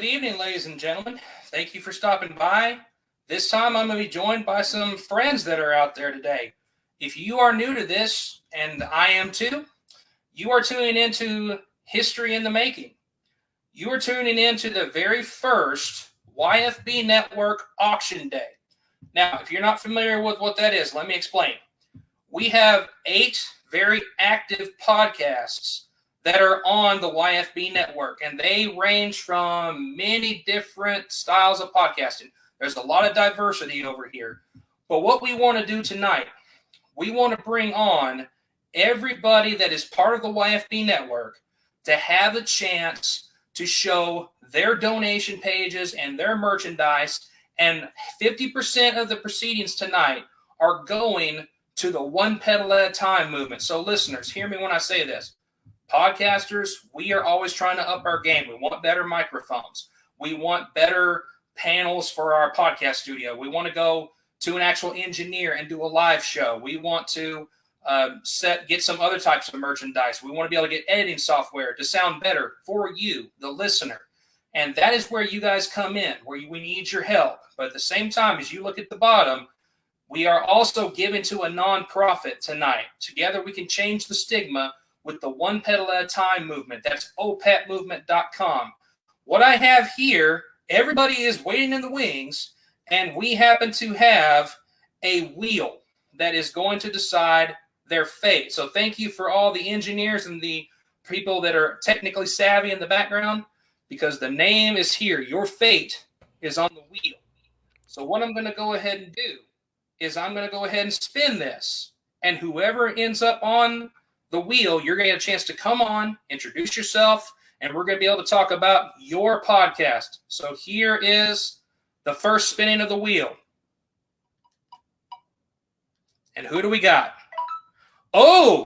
Good evening, ladies and gentlemen. Thank you for stopping by. This time I'm going to be joined by some friends that are out there today. If you are new to this, and I am too, you are tuning into History in the Making. You are tuning into the very first YFB Network Auction Day. Now, if you're not familiar with what that is, let me explain. We have 8 very active podcasts that are on the YFB network, and they range from many different styles of podcasting. There's a lot of diversity over here. But what we want to do tonight, we want to bring on everybody that is part of the YFB network to have a chance to show their donation pages and their merchandise, and 50% of the proceedings tonight are going to the One Pedal at a Time movement. So listeners, hear me when I say this. Podcasters, we are always trying to up our game. We want better microphones. We want better panels for our podcast studio. We want to go to an actual engineer and do a live show. We want to get some other types of merchandise. We want to be able to get editing software to sound better for you, the listener. And that is where you guys come in, where we need your help. But at the same time, as you look at the bottom, we are also giving to a nonprofit tonight. Together we can change the stigma with the One Pedal at a Time movement. That's opetmovement.com. What I have here, everybody is waiting in the wings, and we happen to have a wheel that is going to decide their fate. So thank you for all the engineers and the people that are technically savvy in the background, because the name is here. Your fate is on the wheel. So what I'm going to go ahead and do is I'm going to go ahead and spin this, and whoever ends up on the wheel, you're going to get a chance to come on, introduce yourself, and we're going to be able to talk about your podcast. So here is the first spinning of the wheel. And who do we got? Oh,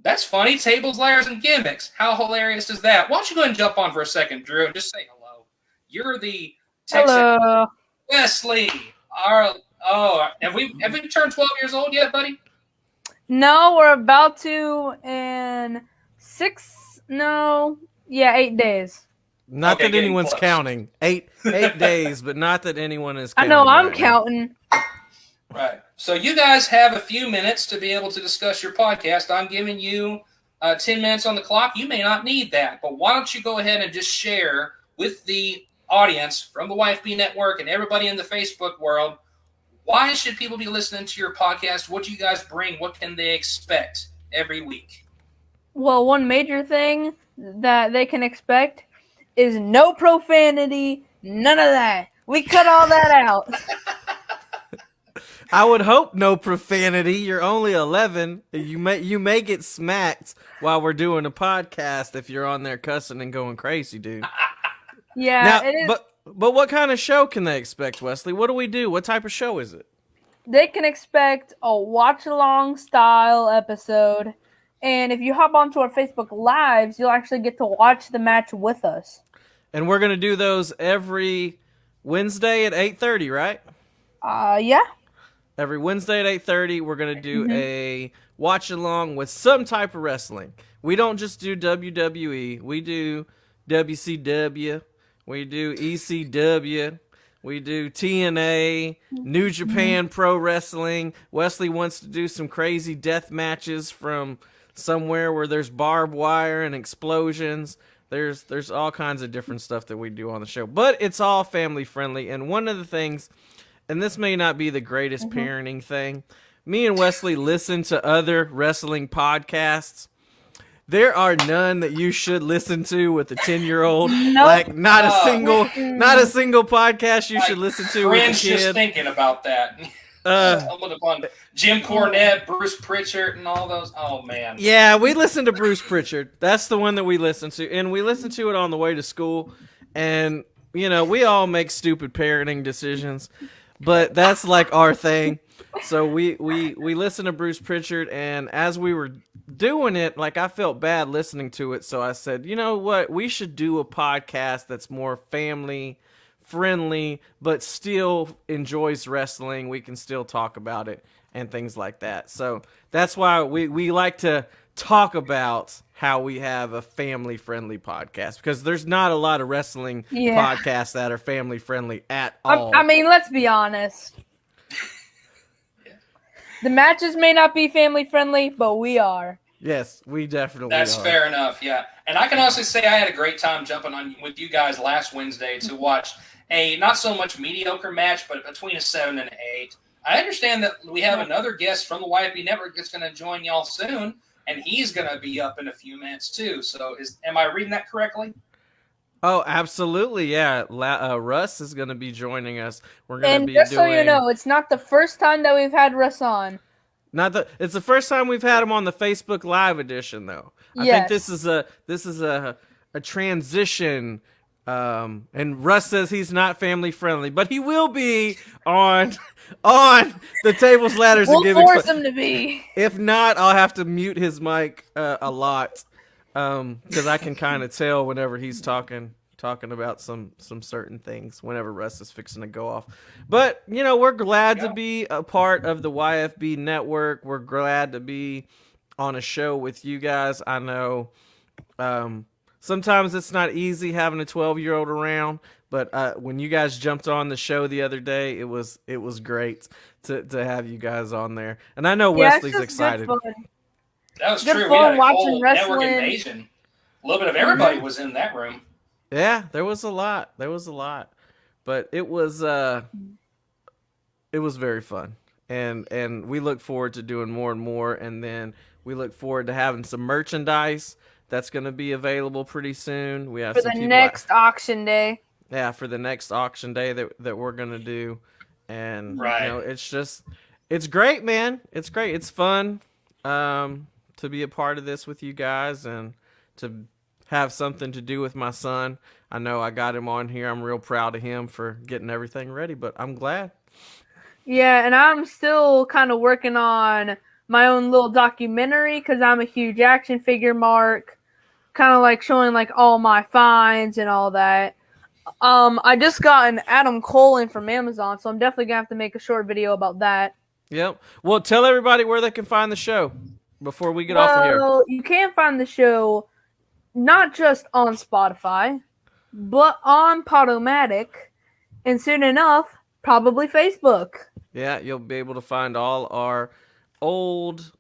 that's funny. Tables, Layers, and Gimmicks. How hilarious is that? Why don't you go ahead and jump on for a second, Drew, and just say hello. You're the Texan. Hello. Wesley. Have we turned 12 years old yet, buddy? No, we're about to in 8 days. Not that anyone's counting. 8 days, but not that anyone is counting. I know, I'm counting. Right. So you guys have a few minutes to be able to discuss your podcast. I'm giving you 10 minutes on the clock. You may not need that, but why don't you go ahead and just share with the audience from the YFB network and everybody in the Facebook world, why should people be listening to your podcast? What do you guys bring? What can they expect every week? Well, one major thing that they can expect is no profanity, none of that. We cut all that out. I would hope no profanity. You're only 11. You may get smacked while we're doing a podcast if you're on there cussing and going crazy, dude. Yeah, now, it is. But what kind of show can they expect, Wesley? What do we do? What type of show is it? They can expect a watch-along style episode, and if you hop onto our Facebook Lives, you'll actually get to watch the match with us. And we're going to do those every Wednesday at 8:30, right? Yeah. Every Wednesday at 8:30, we're going to do a watch-along with some type of wrestling. We don't just do WWE. We do WCW. We do ECW. We do TNA, New Japan Pro Wrestling. Wesley wants to do some crazy death matches from somewhere where there's barbed wire and explosions. There's all kinds of different stuff that we do on the show. But it's all family friendly. And one of the things, and this may not be the greatest parenting thing, me and Wesley listen to other wrestling podcasts. There are none that you should listen to with a 10-year-old. Nope. Like not a single podcast you should listen to with a kid. Just thinking about that. Upon Jim Cornette, Bruce Pritchard, and all those. Oh man. Yeah, we listen to Bruce Pritchard. That's the one that we listen to, and we listen to it on the way to school. And you know, we all make stupid parenting decisions, but that's like our thing. So we listen to Bruce Pritchard, and as we were doing it, like I felt bad listening to it, so I said, you know what, we should do a podcast that's more family friendly, but still enjoys wrestling. We can still talk about it and things like that. So that's why we like to talk about how we have a family-friendly podcast, because there's not a lot of wrestling Yeah. podcasts that are family-friendly at all. I mean, let's be honest. The matches may not be family friendly, but we are. Yes, we definitely That's are. fair enough, yeah. And I can honestly say I had a great time jumping on with you guys last Wednesday to watch a not so much mediocre match, but between a 7 and an 8. I understand that we have another guest from the YFB network that's going to join y'all soon, and he's going to be up in a few minutes too. So, am I reading that correctly? Oh, absolutely, yeah. Russ is going to be joining us. We're going to be just doing. So you know, it's not the first time that we've had Russ on. It's the first time we've had him on the Facebook Live edition, though. I think this is a transition. And Russ says he's not family friendly, but he will be on the tables, ladders, we'll and giving. Force him to be. If not, I'll have to mute his mic a lot, because I can kind of tell whenever he's talking about some certain things whenever Russ is fixing to go off. But we're glad to be a part of the YFB network. We're glad to be on a show with you guys. I know sometimes it's not easy having a 12-year-old around, but when you guys jumped on the show the other day, it was great to have you guys on there. And I know Wesley's excited. That was good true. Fun we had a watching whole wrestling. Network invasion. A little bit of everybody was in that room. Yeah, there was a lot. But it was very fun. And we look forward to doing more and more, and then we look forward to having some merchandise that's going to be available pretty soon. We have for the next auction day. Yeah, for the next auction day that we're going to do. And it's great, man. It's great. It's fun to be a part of this with you guys and to have something to do with my son. I know I got him on here. I'm real proud of him for getting everything ready, but I'm glad. Yeah, and I'm still kind of working on my own little documentary because I'm a huge action figure mark, kind of like showing like all my finds and all that. I just got an Adam Cole in from Amazon, so I'm definitely gonna have to make a short video about that. Yep. Well, tell everybody where they can find the show before we get off of here. Well, you can find the show not just on Spotify, but on Podomatic, and soon enough, probably Facebook. Yeah, you'll be able to find all our old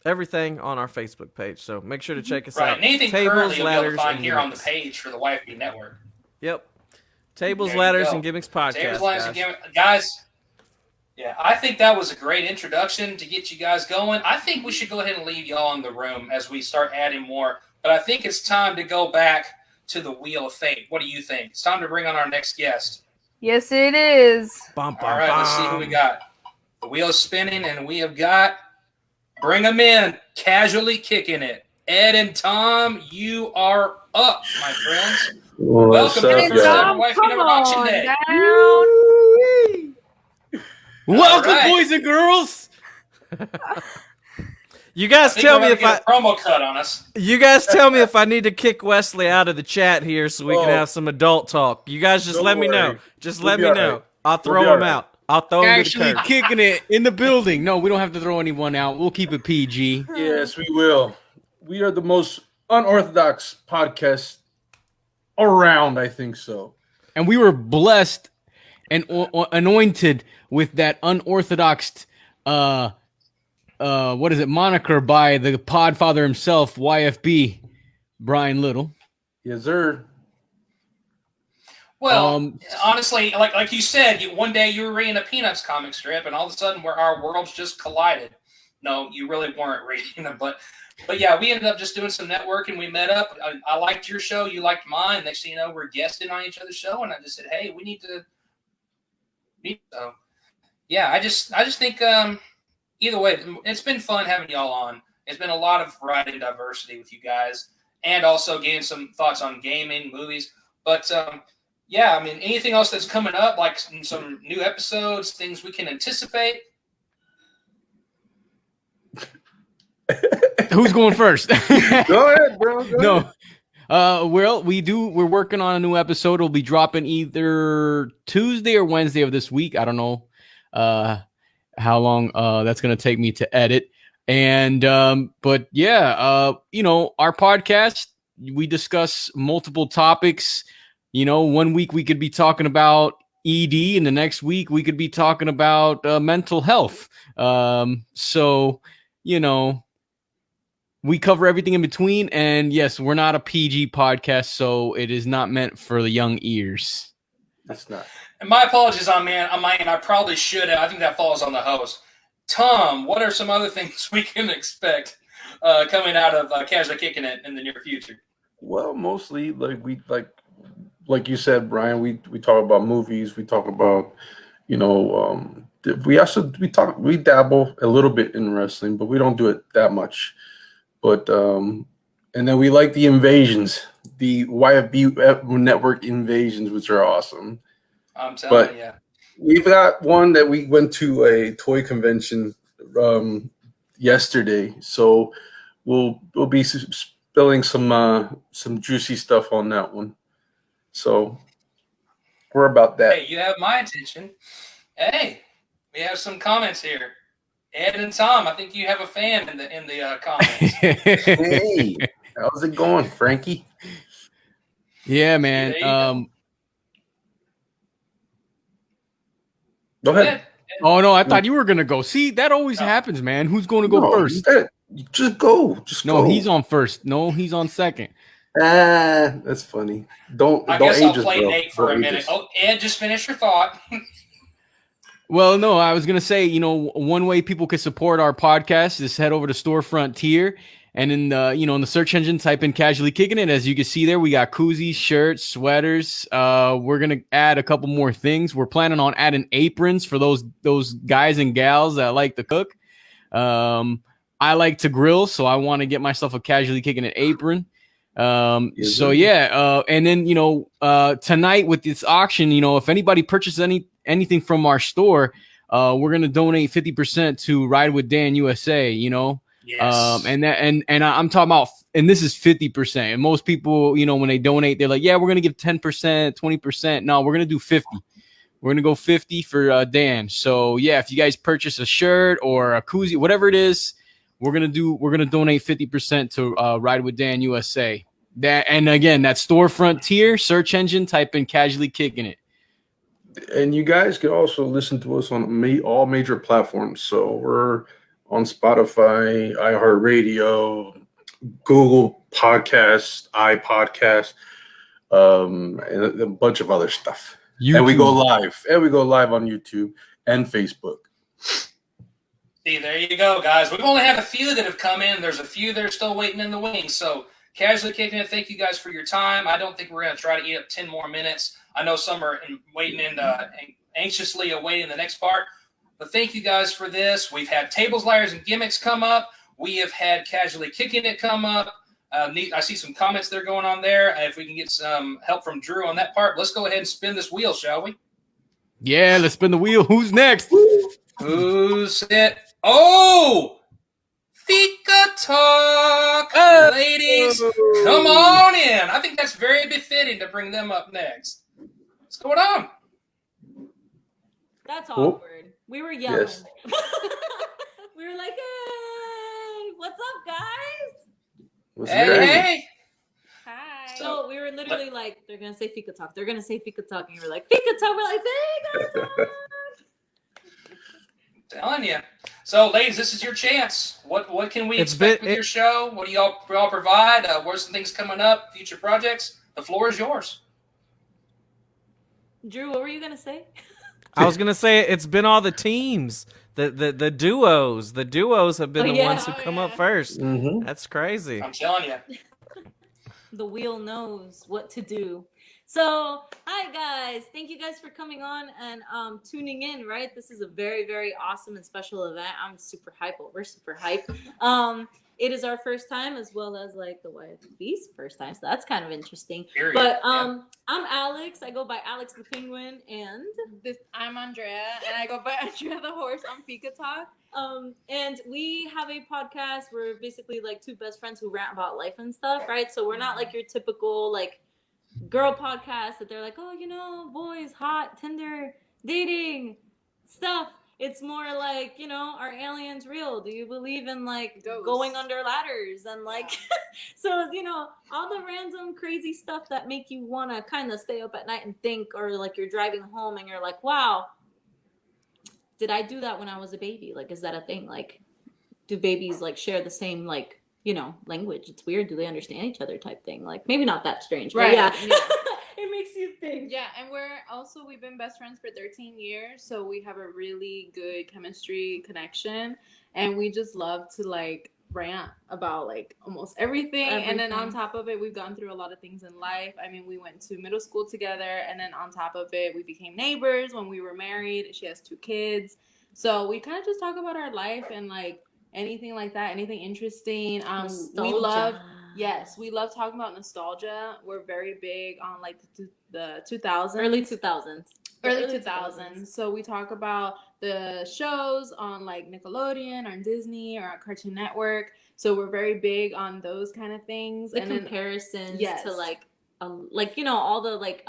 everything on our Facebook page. So make sure to check us out. And anything Tables, currently you'll be able ladders, to find and here gimmicks. on the page for the YFB network. Yep. Tables, There you ladders, go. and gimmicks podcast. Tables, ladders, and gimmicks. Guys, yeah, I think that was a great introduction to get you guys going. I think we should go ahead and leave y'all in the room as we start adding more. But I think it's time to go back to the Wheel of Fate. What do you think? It's time to bring on our next guest. Yes, it is. Bum, bum, All right, let's see who we got. The wheel is spinning, and we have got, bring them in, casually kicking it. Ed and Tom, you are up, my friends. Welcome to the first ever Wife Never Auction Day. Welcome, right. boys and girls. You guys tell me if get a promo cut on us. You guys tell me if I need to kick Wesley out of the chat here so we can have some adult talk. You guys just let me know. Just let me know. I'll throw him out. I'll throw him to the Actually curb. kicking it in the building. No, we don't have to throw anyone out. We'll keep it PG. Yes, we will. We are the most unorthodox podcast around, I think so. And we were blessed and anointed with that unorthodox what is it, moniker by the podfather himself, YFB, Brian Little. Yes, sir. Well, honestly, like you said, one day you were reading a Peanuts comic strip, and all of a sudden our worlds just collided. No, you really weren't reading them, but yeah, we ended up just doing some networking. We met up. I liked your show. You liked mine. Next thing you know, we're guesting on each other's show, and I just said, hey, we need to meet. So, yeah, I just think either way, it's been fun having y'all on. It's been a lot of variety and diversity with you guys, and also getting some thoughts on gaming, movies. But yeah, I mean, anything else that's coming up, like some new episodes, things we can anticipate? Who's going first? Go ahead, bro. Go ahead. Well, we're working on a new episode. It'll be dropping either Tuesday or Wednesday of this week. I don't know how long that's going to take me to edit. And but yeah, our podcast, we discuss multiple topics. 1 week we could be talking about ED, and the next week we could be talking about mental health. So we cover everything in between. And yes, we're not a PG podcast, so it is not meant for the young ears. That's not. And my apologies on my end. I probably should have. I think that falls on the host. Tom, what are some other things we can expect coming out of Casually Kicking It in the near future? Well, mostly like you said, Brian. We talk about movies. We talk about we dabble a little bit in wrestling, but we don't do it that much. But and then we like the invasions, the YFB network invasions, which are awesome. I'm telling you. We've got one that we went to a toy convention yesterday, so we'll be spilling some juicy stuff on that one. So we're about that. Hey, you have my attention. Hey, we have some comments here. Ed and Tom, I think you have a fan in the comments. Hey, how's it going, Frankie? Yeah, man. Go ahead. Oh no, I thought you were gonna go. See, that always happens, man. Who's going to go first? Just go. No, he's on first. No, he's on second. That's funny. I guess I'll play Nate for a minute. Oh, Ed, just finish your thought. Well, no, I was going to say, one way people could support our podcast is head over to Storefront Tier, and in the, in the search engine, type in Casually Kicking It. As you can see there, we got koozies, shirts, sweaters. We're going to add a couple more things. We're planning on adding aprons for those guys and gals that like to cook. I like to grill, so I want to get myself a Casually Kicking It apron. And then, tonight with this auction, if anybody purchases anything from our store, we're going to donate 50% to Ride with Dan USA, Yes. and I'm talking about, and this is 50%. And most people, when they donate, they're like, yeah, we're going to give 10%, 20%. No, we're going to do 50. We're going to go 50 for Dan. So yeah, if you guys purchase a shirt or a koozie, whatever it is, we're going to donate 50% to Ride with Dan USA. And again, that Storefront Tier search engine, type in Casually Kicking It. And you guys can also listen to us on all major platforms. So we're on Spotify, iHeartRadio, Google Podcasts, iPodcast, and a bunch of other stuff. YouTube. And we go live on YouTube and Facebook. See, there you go, guys. We've only had a few that have come in. There's a few that are still waiting in the wings. So Casually Kicking It, thank you guys for your time. I don't think we're going to try to eat up 10 more minutes. I know some are waiting and anxiously awaiting the next part. But thank you guys for this. We've had Tables, Liars, and Gimmicks come up. We have had Casually Kicking It come up. I see some comments that are going on there. If we can get some help from Drew on that part, let's go ahead and spin this wheel, shall we? Yeah, let's spin the wheel. Who's next? Who's it? Oh! Fika Talk! Oh. Ladies, come on in. I think that's very befitting to bring them up next. What's going on? That's awkward. We were yelling. Yes. We were like, hey, what's up, guys? Hey. Hi. So we were literally like, they're going to say Fika Talk. They're going to say Fika Talk. And you were like, Fika Talk. We're like, Fika Talk. Telling you. So, ladies, this is your chance. What can we expect with your show? What do y'all provide? What are some things coming up? Future projects? The floor is yours. Drew, what were you gonna say? I was gonna say it's been all the teams, the duos. The duos have been ones who come up first. Mm-hmm. That's crazy. I'm telling you. The wheel knows what to do. So, hi guys. Thank you guys for coming on and tuning in, right? This is a very, very awesome and special event. I'm super hype. We're super hype. It is our first time as well as like the YFB's first time. So that's kind of interesting. Period. But I'm Alex. I go by Alex the Penguin, and I'm Andrea, and I go by Andrea the Horse on Fika Talk. And we have a podcast. We're basically like two best friends who rant about life and stuff, right? So we're not like your typical like girl podcast that they're like, oh, boys, hot, Tinder, dating, stuff. It's more like, you know, are aliens real? Do you believe in like Ghosts. going under ladders and like so, you know, all the random crazy stuff that make you want to kind of stay up at night and think, or like you're driving home and you're like, wow, did I do that when I was a baby? Like, is that a thing? Like, do babies like share the same like, you know, language? It's weird. Do they understand each other type thing? Like, maybe not that strange, but Right, yeah. yeah. It makes you think. Yeah, and we've been best friends for 13 years, so we have a really good chemistry connection, and we just love to like rant about like almost everything. And then on top of it, we've gone through a lot of things in life. I mean, we went to middle school together, and then on top of it, we became neighbors when we were married. She has 2 kids, so we kind of just talk about our life and like anything like that, anything interesting. We love. Yes, we love talking about nostalgia. We're very big on like the 2000s. Early 2000s. Early 2000s. So we talk about the shows on like Nickelodeon or Disney or Cartoon Network. So we're very big on those kind of things. The and comparisons yes. to like you know, all the like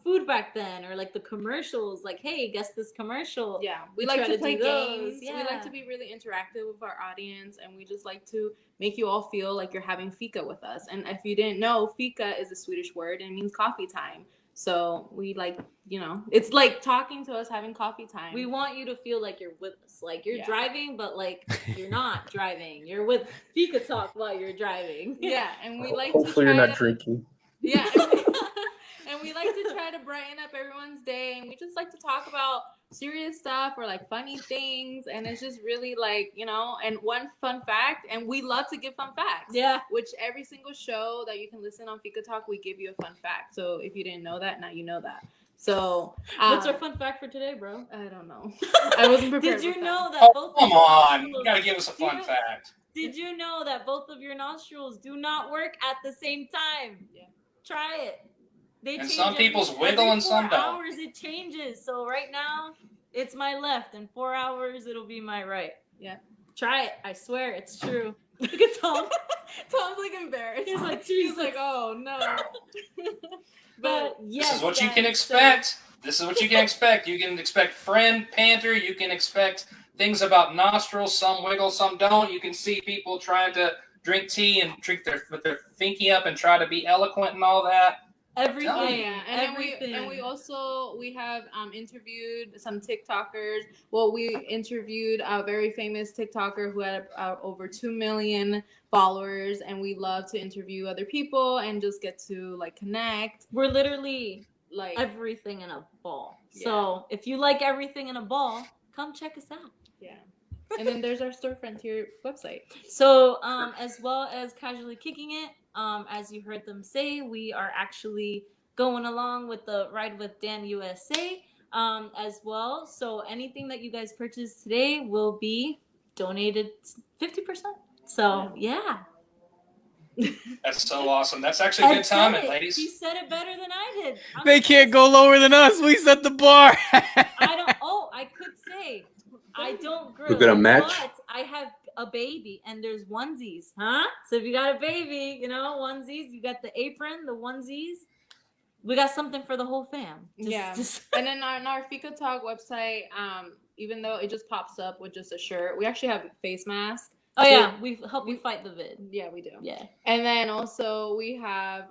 food back then, or like the commercials, like, hey, guess this commercial. Yeah, we like try to to play do those. games. Yeah. We like to be really interactive with our audience, and we just like to make you all feel like you're having fika with us. And if you didn't know, fika is a Swedish word and it means coffee time. So we like, you know, it's like talking to us, having coffee time. We want you to feel like you're with us, like you're driving, but like you're not driving. You're with fika talk while you're driving. Yeah, and we like Hopefully to you're try not drinking. Yeah. And we like to try to brighten up everyone's day, and we just like to talk about serious stuff or like funny things, and it's just really like, you know. And one fun fact, and we love to give fun facts. Yeah. Which every single show that you can listen on Fika Talk, we give you a fun fact. So if you didn't know that, now you know that. So what's our fun fact for today, bro? I don't know. I wasn't prepared. Did you with know that? that Oh, both come of on. your You got to give us a fun fact. Did you know that both of your nostrils do not work at the same time? Yeah. Try it. They And change some people's every wiggle and some 4 don't. hours it changes. So right now it's my left. In 4 hours it'll be my right. Yeah. Try it. I swear it's true. Look at Tom. Tom's like embarrassed. He's like, He's Jesus. like, oh no. But yes, This is what you guys, can expect. This is what you can expect. You can expect friend banter. You can expect things about nostrils. Some wiggle, some don't. You can see people trying to drink tea and drink with their finky up and try to be eloquent and all that. Everything. Oh, yeah, and everything. then we also have interviewed some TikTokers. Well, we interviewed a very famous TikToker who had over 2 million followers, and we love to interview other people and just get to like connect. We're literally Like everything in a ball. Yeah. So if you like everything in a ball, come check us out. yeah. And then there's our Store Frontier website. So as well as Casually Kicking It, as you heard them say, we are actually going along with the Ride with Dan USA as well. So anything that you guys purchase today will be donated 50%. So yeah. That's so awesome. That's actually good timing, He ladies. said it better than I did. They can't go lower than us. We set the bar. I could say I don't grill. We're gonna match? But I have a baby and there's onesies, huh? So if you got a baby, you know, onesies, you got the apron, the onesies. We got something for the whole fam. Just And then on our Fika Talk website, even though it just pops up with just a shirt, we actually have face masks. Oh yeah, we help you fight the vid. Yeah, we do. Yeah. And then also we have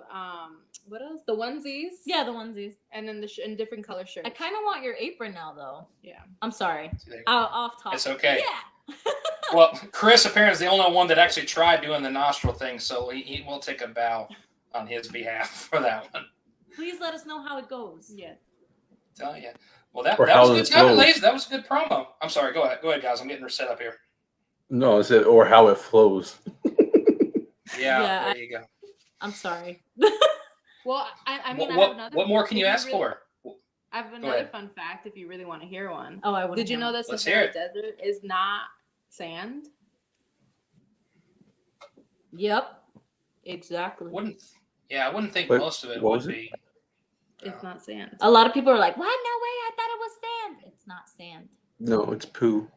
what else? The onesies. Yeah, the onesies. And then in different color shirts. I kind of want your apron now, though. Yeah. I'm sorry. Off topic. It's okay. Yeah. Well, Chris apparently is the only one that actually tried doing the nostril thing, so he will take a bow on his behalf for that one. Please let us know how it goes. Yeah. Tell you. Well, that Or was how a good it time, flows. ladies. That was a good promo. I'm sorry. Go ahead, guys. I'm getting her set up here. No, it's it, or how it flows. Yeah, there you go. I'm sorry. Well, I mean, I have What another. more can you if ask really- for? I have another fun fact if you really want to hear one. Oh, I would. Did you know that Let's Sahara hear it. Desert is not sand? Yep. Exactly. I wouldn't think Wait, most of it what would was it? be. It's not sand. A lot of people are like, "What? No way! I thought it was sand." It's not sand. No, it's poo.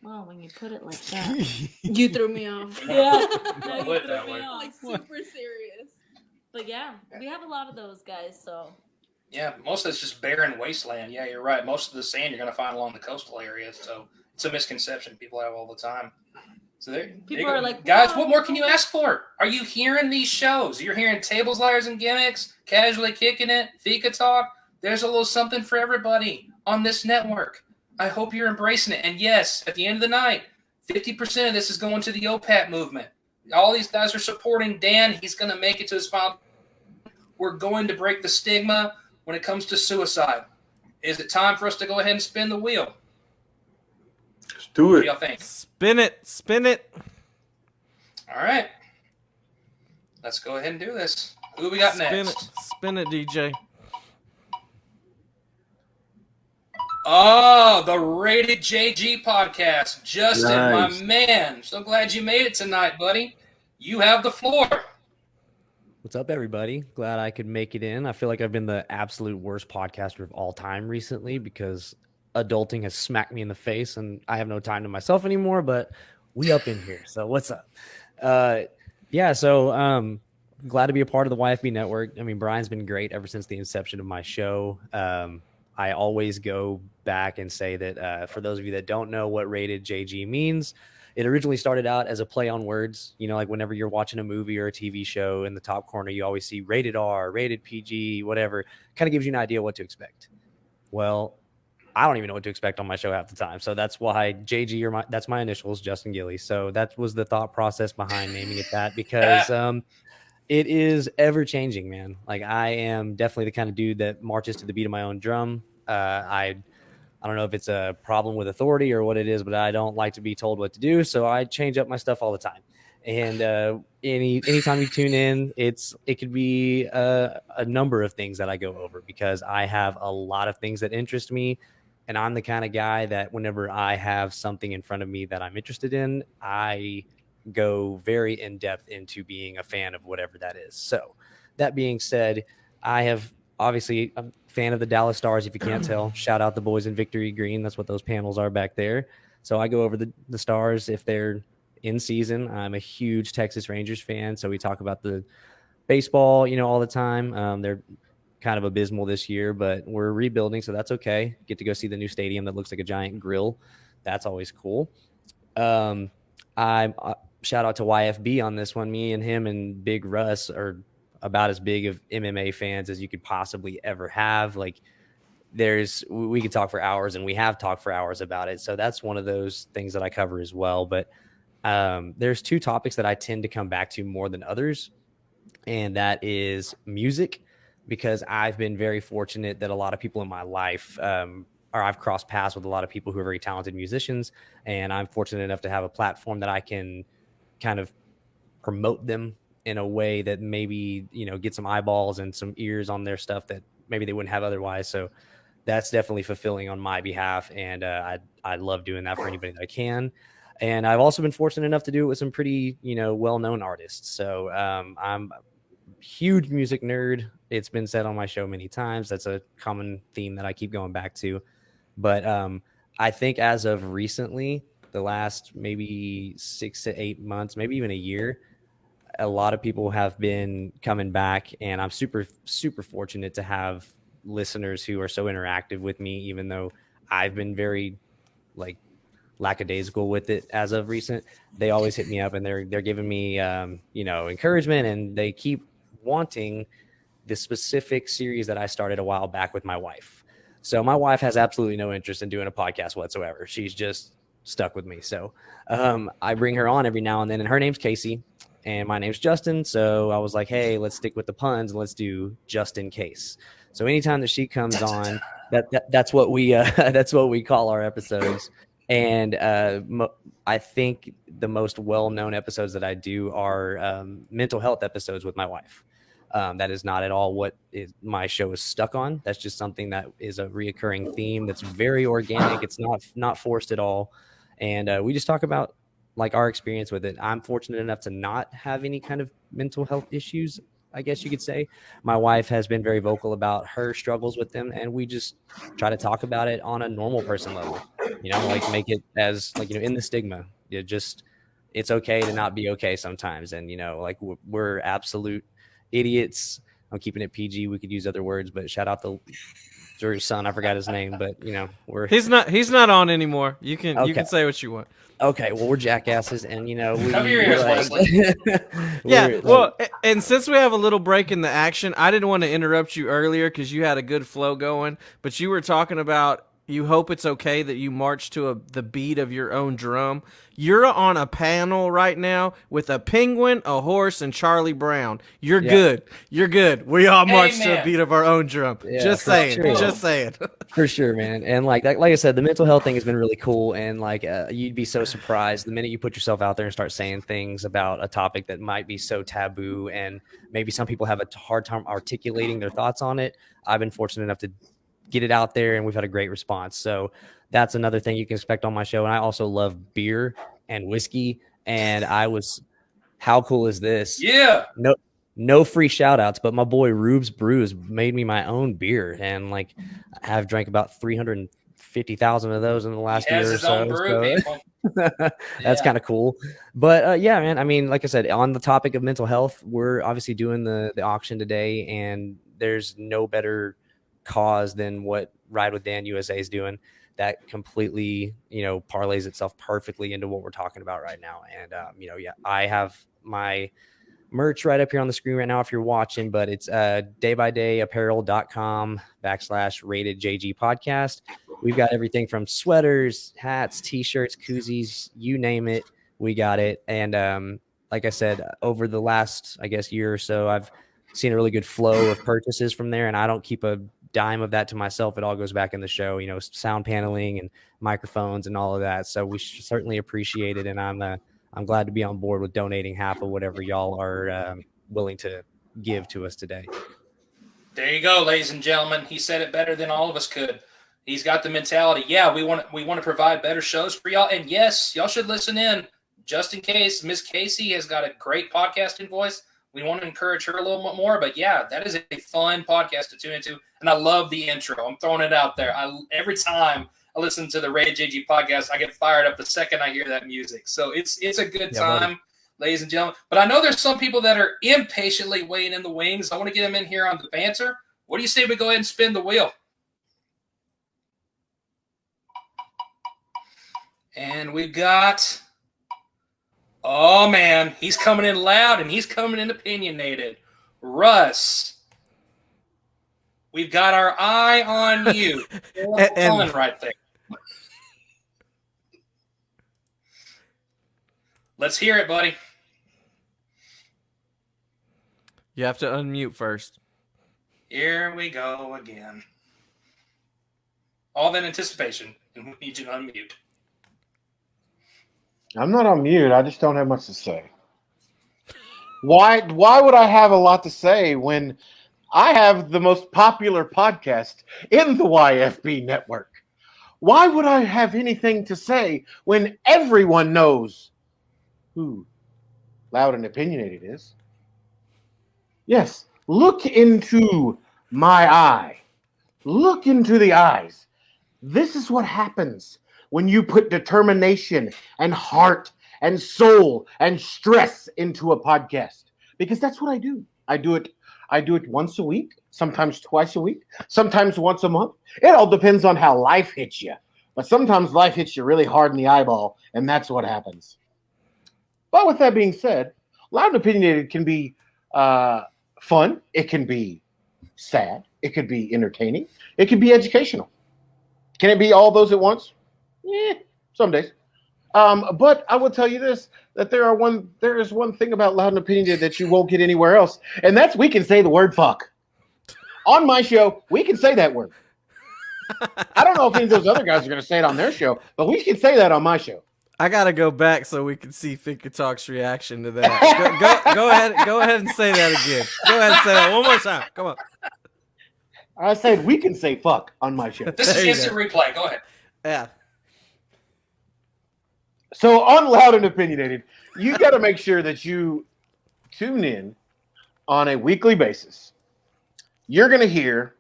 Well, when you put it like that. You threw me off. Yeah. Now you put it threw that me way. off. Like super serious. But yeah, we have a lot of those guys. So Yeah, most of it's just barren wasteland. Yeah, you're right. Most of the sand you're going to find along the coastal areas. So it's a misconception people have all the time. So there you People go. are like, Guys, "Wow, what more can you ask for? Are you hearing these shows? You're hearing tables, liars, and gimmicks, casually kicking it, Fika talk. There's a little something for everybody on this network. I hope you're embracing it. And yes, at the end of the night, 50% of this is going to the OPAT movement. All these guys are supporting Dan. He's going to make it to his final. We're going to break the stigma when it comes to suicide. Is it time for us to go ahead and spin the wheel? Let's do What it. do y'all think? Spin it. Spin it. All right. Let's go ahead and do this. Who we got Spin next? it. Spin it, DJ. Oh, the Rated JG podcast. Justin, Nice. my man. So glad you made it tonight, buddy. You have the floor. What's up, everybody? Glad I could make it in. I feel like I've been the absolute worst podcaster of all time recently because adulting has smacked me in the face and I have no time to myself anymore, but we up in here. So what's up? Glad to be a part of the YFB network. I mean, Brian's been great ever since the inception of my show. I always go back and say that for those of you that don't know what Rated JG means, it originally started out as a play on words. You know, like whenever you're watching a movie or a TV show, in the top corner, you always see rated R, rated PG, whatever. Kind of gives you an idea what to expect. Well, I don't even know what to expect on my show half the time. So that's why JG, that's my initials, Justin Gilly. So that was the thought process behind naming it that, because it is ever changing, man. Like, I am definitely the kind of dude that marches to the beat of my own drum. I don't know if it's a problem with authority or what it is, but I don't like to be told what to do. So I change up my stuff all the time. And anytime you tune in, it could be a number of things that I go over, because I have a lot of things that interest me. And I'm the kind of guy that whenever I have something in front of me that I'm interested in, I go very in depth into being a fan of whatever that is. So that being said, I have obviously a fan of the Dallas Stars. If you can't tell, shout out the boys in Victory Green. That's what those panels are back there. So I go over the Stars if they're in season. I'm a huge Texas Rangers fan. So we talk about the baseball, all the time. They're kind of abysmal this year, but we're rebuilding. So that's okay. Get to go see the new stadium that looks like a giant grill. That's always cool. Shout out to YFB on this one. Me and him and Big Russ are about as big of MMA fans as you could possibly ever have. Like, we could talk for hours, and we have talked for hours about it. So that's one of those things that I cover as well. But there's two topics that I tend to come back to more than others, and that is music, because I've been very fortunate that a lot of people in my life or I've crossed paths with a lot of people who are very talented musicians, and I'm fortunate enough to have a platform that I can kind of promote them in a way that maybe, get some eyeballs and some ears on their stuff that maybe they wouldn't have otherwise. So that's definitely fulfilling on my behalf. And I love doing that for anybody that I can. And I've also been fortunate enough to do it with some pretty, well-known artists. So I'm a huge music nerd. It's been said on my show many times. That's a common theme that I keep going back to. But I think as of recently, the last maybe 6 to 8 months, maybe even a year, a lot of people have been coming back, and I'm super, super fortunate to have listeners who are so interactive with me, even though I've been very lackadaisical with it as of recent. They always hit me up, and they're giving me, encouragement, and they keep wanting the specific series that I started a while back with my wife. So my wife has absolutely no interest in doing a podcast whatsoever. She's just stuck with me. So I bring her on every now and then, and her name's Casey and my name's Justin. So I was like, hey, let's stick with the puns and let's do just in case. So anytime that she comes on, that's what we that's what we call our episodes. And I think the most well-known episodes that I do are mental health episodes with my wife. That is not at all what my show is stuck on. That's just something that is a reoccurring theme that's very organic. It's not forced at all. And we just talk about our experience with it. I'm fortunate enough to not have any kind of mental health issues, I guess you could say. My wife has been very vocal about her struggles with them, and we just try to talk about it on a normal person level, make it as in the stigma. It's okay to not be okay sometimes. And, we're absolute idiots I'm keeping it PG. We could use other words, but shout out to Drew's son. I forgot his name, but he's not on anymore. You can Okay. say what you want. Okay, well, we're jackasses, and Cover your ears, Wesley. Yeah, well, and since we have a little break in the action, I didn't want to interrupt you earlier because you had a good flow going, but you were talking about you hope it's okay that you march to the beat of your own drum. You're on a panel right now with a penguin, a horse, and Charlie Brown. You're good. You're good. We all march to a beat of our own drum. Yeah, just saying. sure. Just saying. For sure, man. And like I said, the mental health thing has been really cool. And you'd be so surprised the minute you put yourself out there and start saying things about a topic that might be so taboo, and maybe some people have a hard time articulating their thoughts on it. I've been fortunate enough to get it out there, and we've had a great response. So that's another thing you can expect on my show. And I also love beer and whiskey. And how cool is this? Yeah. No free shout outs, but my boy Rube's Brews made me my own beer. And I've drank about 350,000 of those in the last year or so. That's kind of cool. But yeah, man, I mean, like I said, on the topic of mental health, we're obviously doing the auction today, and there's no better cause than what Ride with Dan USA is doing. That completely, parlays itself perfectly into what we're talking about right now. And, I have my merch right up here on the screen right now if you're watching, but it's daybydayapparel.com/ratedjg podcast. We've got everything from sweaters, hats, t-shirts, koozies, you name it, we got it. And like I said, over the last, year or so, I've seen a really good flow of purchases from there, and I don't keep a dime of that to myself. It all goes back in the show, sound paneling and microphones and all of that. So we certainly appreciate it, and I'm glad to be on board with donating half of whatever y'all are willing to give to us today. There you go, ladies and gentlemen. He said it better than all of us could. He's got the mentality. Yeah, we want to provide better shows for y'all, and yes, y'all should listen in just in case. Miss Casey has got a great podcasting voice. We want to encourage her a little bit more, but yeah, that is a fun podcast to tune into, and I love the intro. I'm throwing it out there. Every time I listen to the Rated JG podcast, I get fired up the second I hear that music. So it's a good time, ladies and gentlemen. But I know there's some people that are impatiently waiting in the wings. I want to get them in here on the banter. What do you say we go ahead and spin the wheel? And we've got... Oh, man, he's coming in loud and he's coming in opinionated. Russ, we've got our eye on you. and right there. Let's hear it, buddy. You have to unmute first. Here we go again. All that anticipation, and we need you to unmute. I'm not on mute. I just don't have much to say. Why would I have a lot to say when I have the most popular podcast in the YFB network? Why would I have anything to say when everyone knows who Loud and Opinionated is? Yes, look into my eye. Look into the eyes. This is what happens when you put determination and heart and soul and stress into a podcast, because that's what I do. I do it once a week, sometimes twice a week, sometimes once a month. It all depends on how life hits you. But sometimes life hits you really hard in the eyeball, and that's what happens. But with that being said, Loud and Opinionated can be fun. It can be sad. It could be entertaining. It could be educational. Can it be all those at once? Some days. But I will tell you this, that there is one thing about Loud and Opinionated that you won't get anywhere else, and that's we can say the word fuck. On my show, we can say that word. I don't know if any of those other guys are going to say it on their show, but we can say that on my show. I gotta go back so we can see Finker Talk's reaction to that. Go ahead and say that again. Go ahead and say that one more time. Come on. I said we can say fuck on my show. This is instant replay. Go ahead. Yeah. So on Loud and Opinionated, you got to make sure that you tune in on a weekly basis. You're going to hear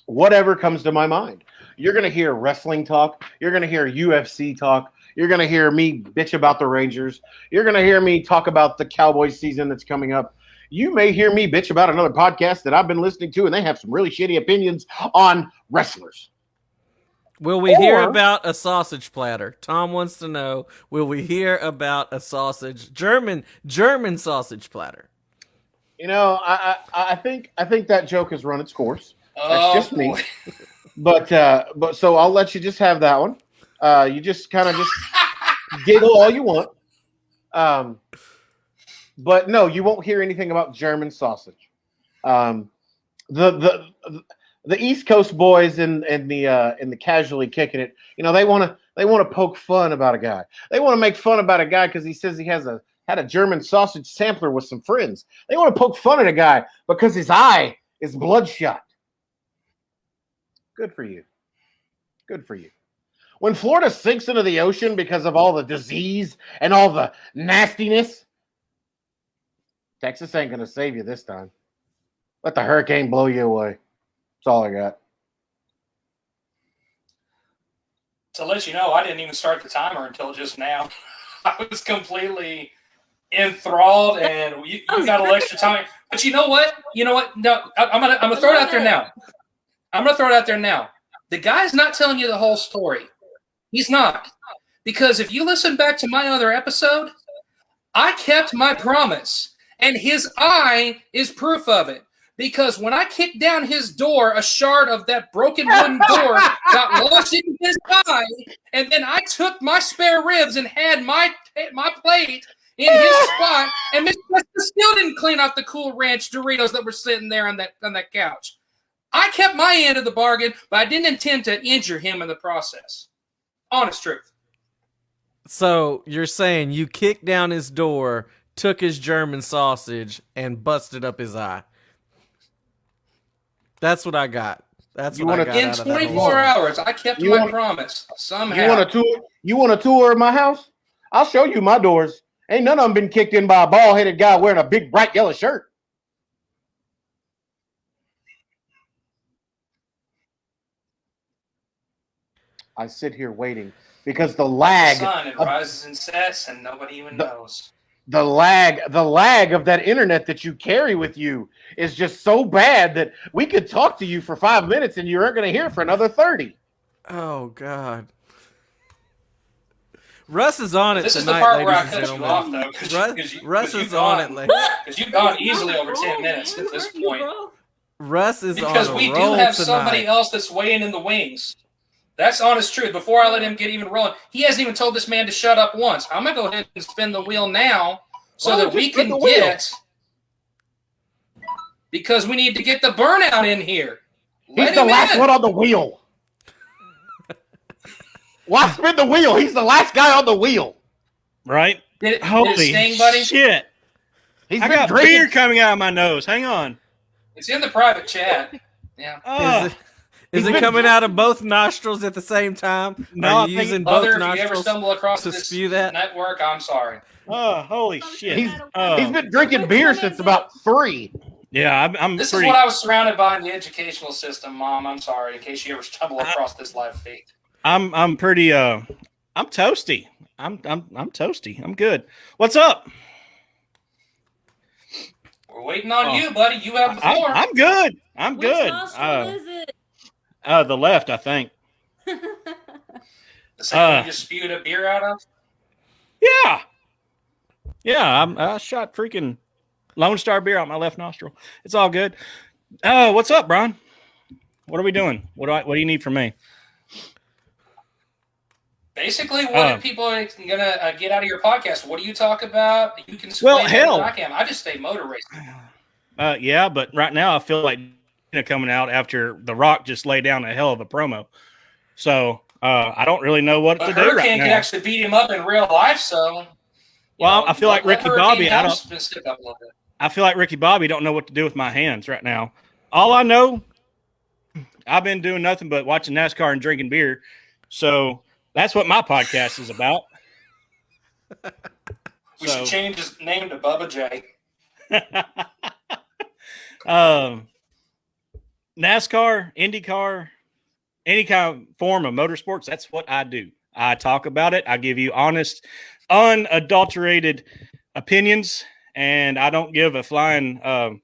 whatever comes to my mind. You're going to hear wrestling talk. You're going to hear UFC talk. You're going to hear me bitch about the Rangers. You're going to hear me talk about the Cowboys season that's coming up. you may hear me bitch about another podcast that I've been listening to, and they have some really shitty opinions on wrestlers. Will we hear Or- about a sausage platter? Tom wants to know, will we hear about a German sausage platter? You know, I think that joke has run its course. That's Oh, just me. boy. But so I'll let you just have that one. You just kind of just giggle all you want. But no, you won't hear anything about German sausage. The East Coast boys and the casually kicking it, you know, they want to poke fun about a guy. They want to make fun about a guy because he says he had a German sausage sampler with some friends. They want to poke fun at a guy because his eye is bloodshot. Good for you. Good for you. When Florida sinks into the ocean because of all the disease and all the nastiness, Texas ain't going to save you this time. Let the hurricane blow you away. That's all I got. To let you know, I didn't even start the timer until just now. I was completely enthralled, and you got a little extra time. But you know what? No, I'm gonna throw it out there now. The guy's not telling you the whole story. He's not. Because if you listen back to my other episode, I kept my promise, and his eye is proof of it. Because when I kicked down his door, a shard of that broken wooden door got lost in his eye, and then I took my spare ribs and had my plate in his spot, and Mr. Lester still didn't clean out the Cool Ranch Doritos that were sitting there on that couch. I kept my end of the bargain, but I didn't intend to injure him in the process. Honest truth. So you're saying you kicked down his door, took his German sausage, and busted up his eye. That's what I got. That's what I got In out of that 24 whole hours, I kept my promise. Somehow. You want a tour of my house? I'll show you my doors. Ain't none of them been kicked in by a bald-headed guy wearing a big bright yellow shirt. I sit here waiting because the lag. The sun, it rises and sets, and nobody even knows. The lag of that internet that you carry with you is just so bad that we could talk to you for 5 minutes and you aren't going to hear for another 30. Oh, God. Russ is on it This tonight, is the part ladies where I and cut you gentlemen. off, though. Russ is on it, ladies. Because you've gone easily over 10 minutes at this point. Russ is because on a we do roll have tonight. somebody else that's waiting in the wings. That's honest truth. Before I let him get even rolling, he hasn't even told this man to shut up once. I'm going to go ahead and spin the wheel now so that we can get... Because we need to get the burnout in here. He's the last one on the wheel. Why spin the wheel? He's the last guy on the wheel. Right? Holy did it sting, buddy? Shit. I got beer coming out of my nose. Hang on. It's in the private chat. Yeah. Is it coming out of both nostrils at the same time? No, Are you using both if you nostrils ever stumble across to this spew that? network, I'm sorry. Oh, holy shit. He's been drinking beer since about 3. Yeah, I'm This pretty... is what I was surrounded by in the educational system, Mom. I'm sorry, in case you ever stumble across this live feed. I'm pretty I'm toasty. I'm toasty. I'm good. What's up? We're waiting on you, buddy. You have the floor. I'm good. I'm Which good. nostril is it? The left, I think. The same you just spewed a beer out of? Yeah. Yeah, I shot freaking Lone Star beer out my left nostril. It's all good. What's up, Brian? What are we doing? What do you need from me? Basically, what are people going to get out of your podcast? What do you talk about? You can explain Well, hell. I can. I just stay motor racing. Yeah, but right now I feel like coming out after The Rock just laid down a hell of a promo. So I don't really know what to do right now. Hurricane can actually beat him up in real life, so... Well, I feel like Ricky Bobby. Stick up a little bit. I feel like Ricky Bobby don't know what to do with my hands right now. All I know, I've been doing nothing but watching NASCAR and drinking beer. So that's what my podcast is about. We should change his name to Bubba J. NASCAR, IndyCar, any kind of form of motorsports, that's what I do. I talk about it. I give you honest, unadulterated opinions, and I don't give a flying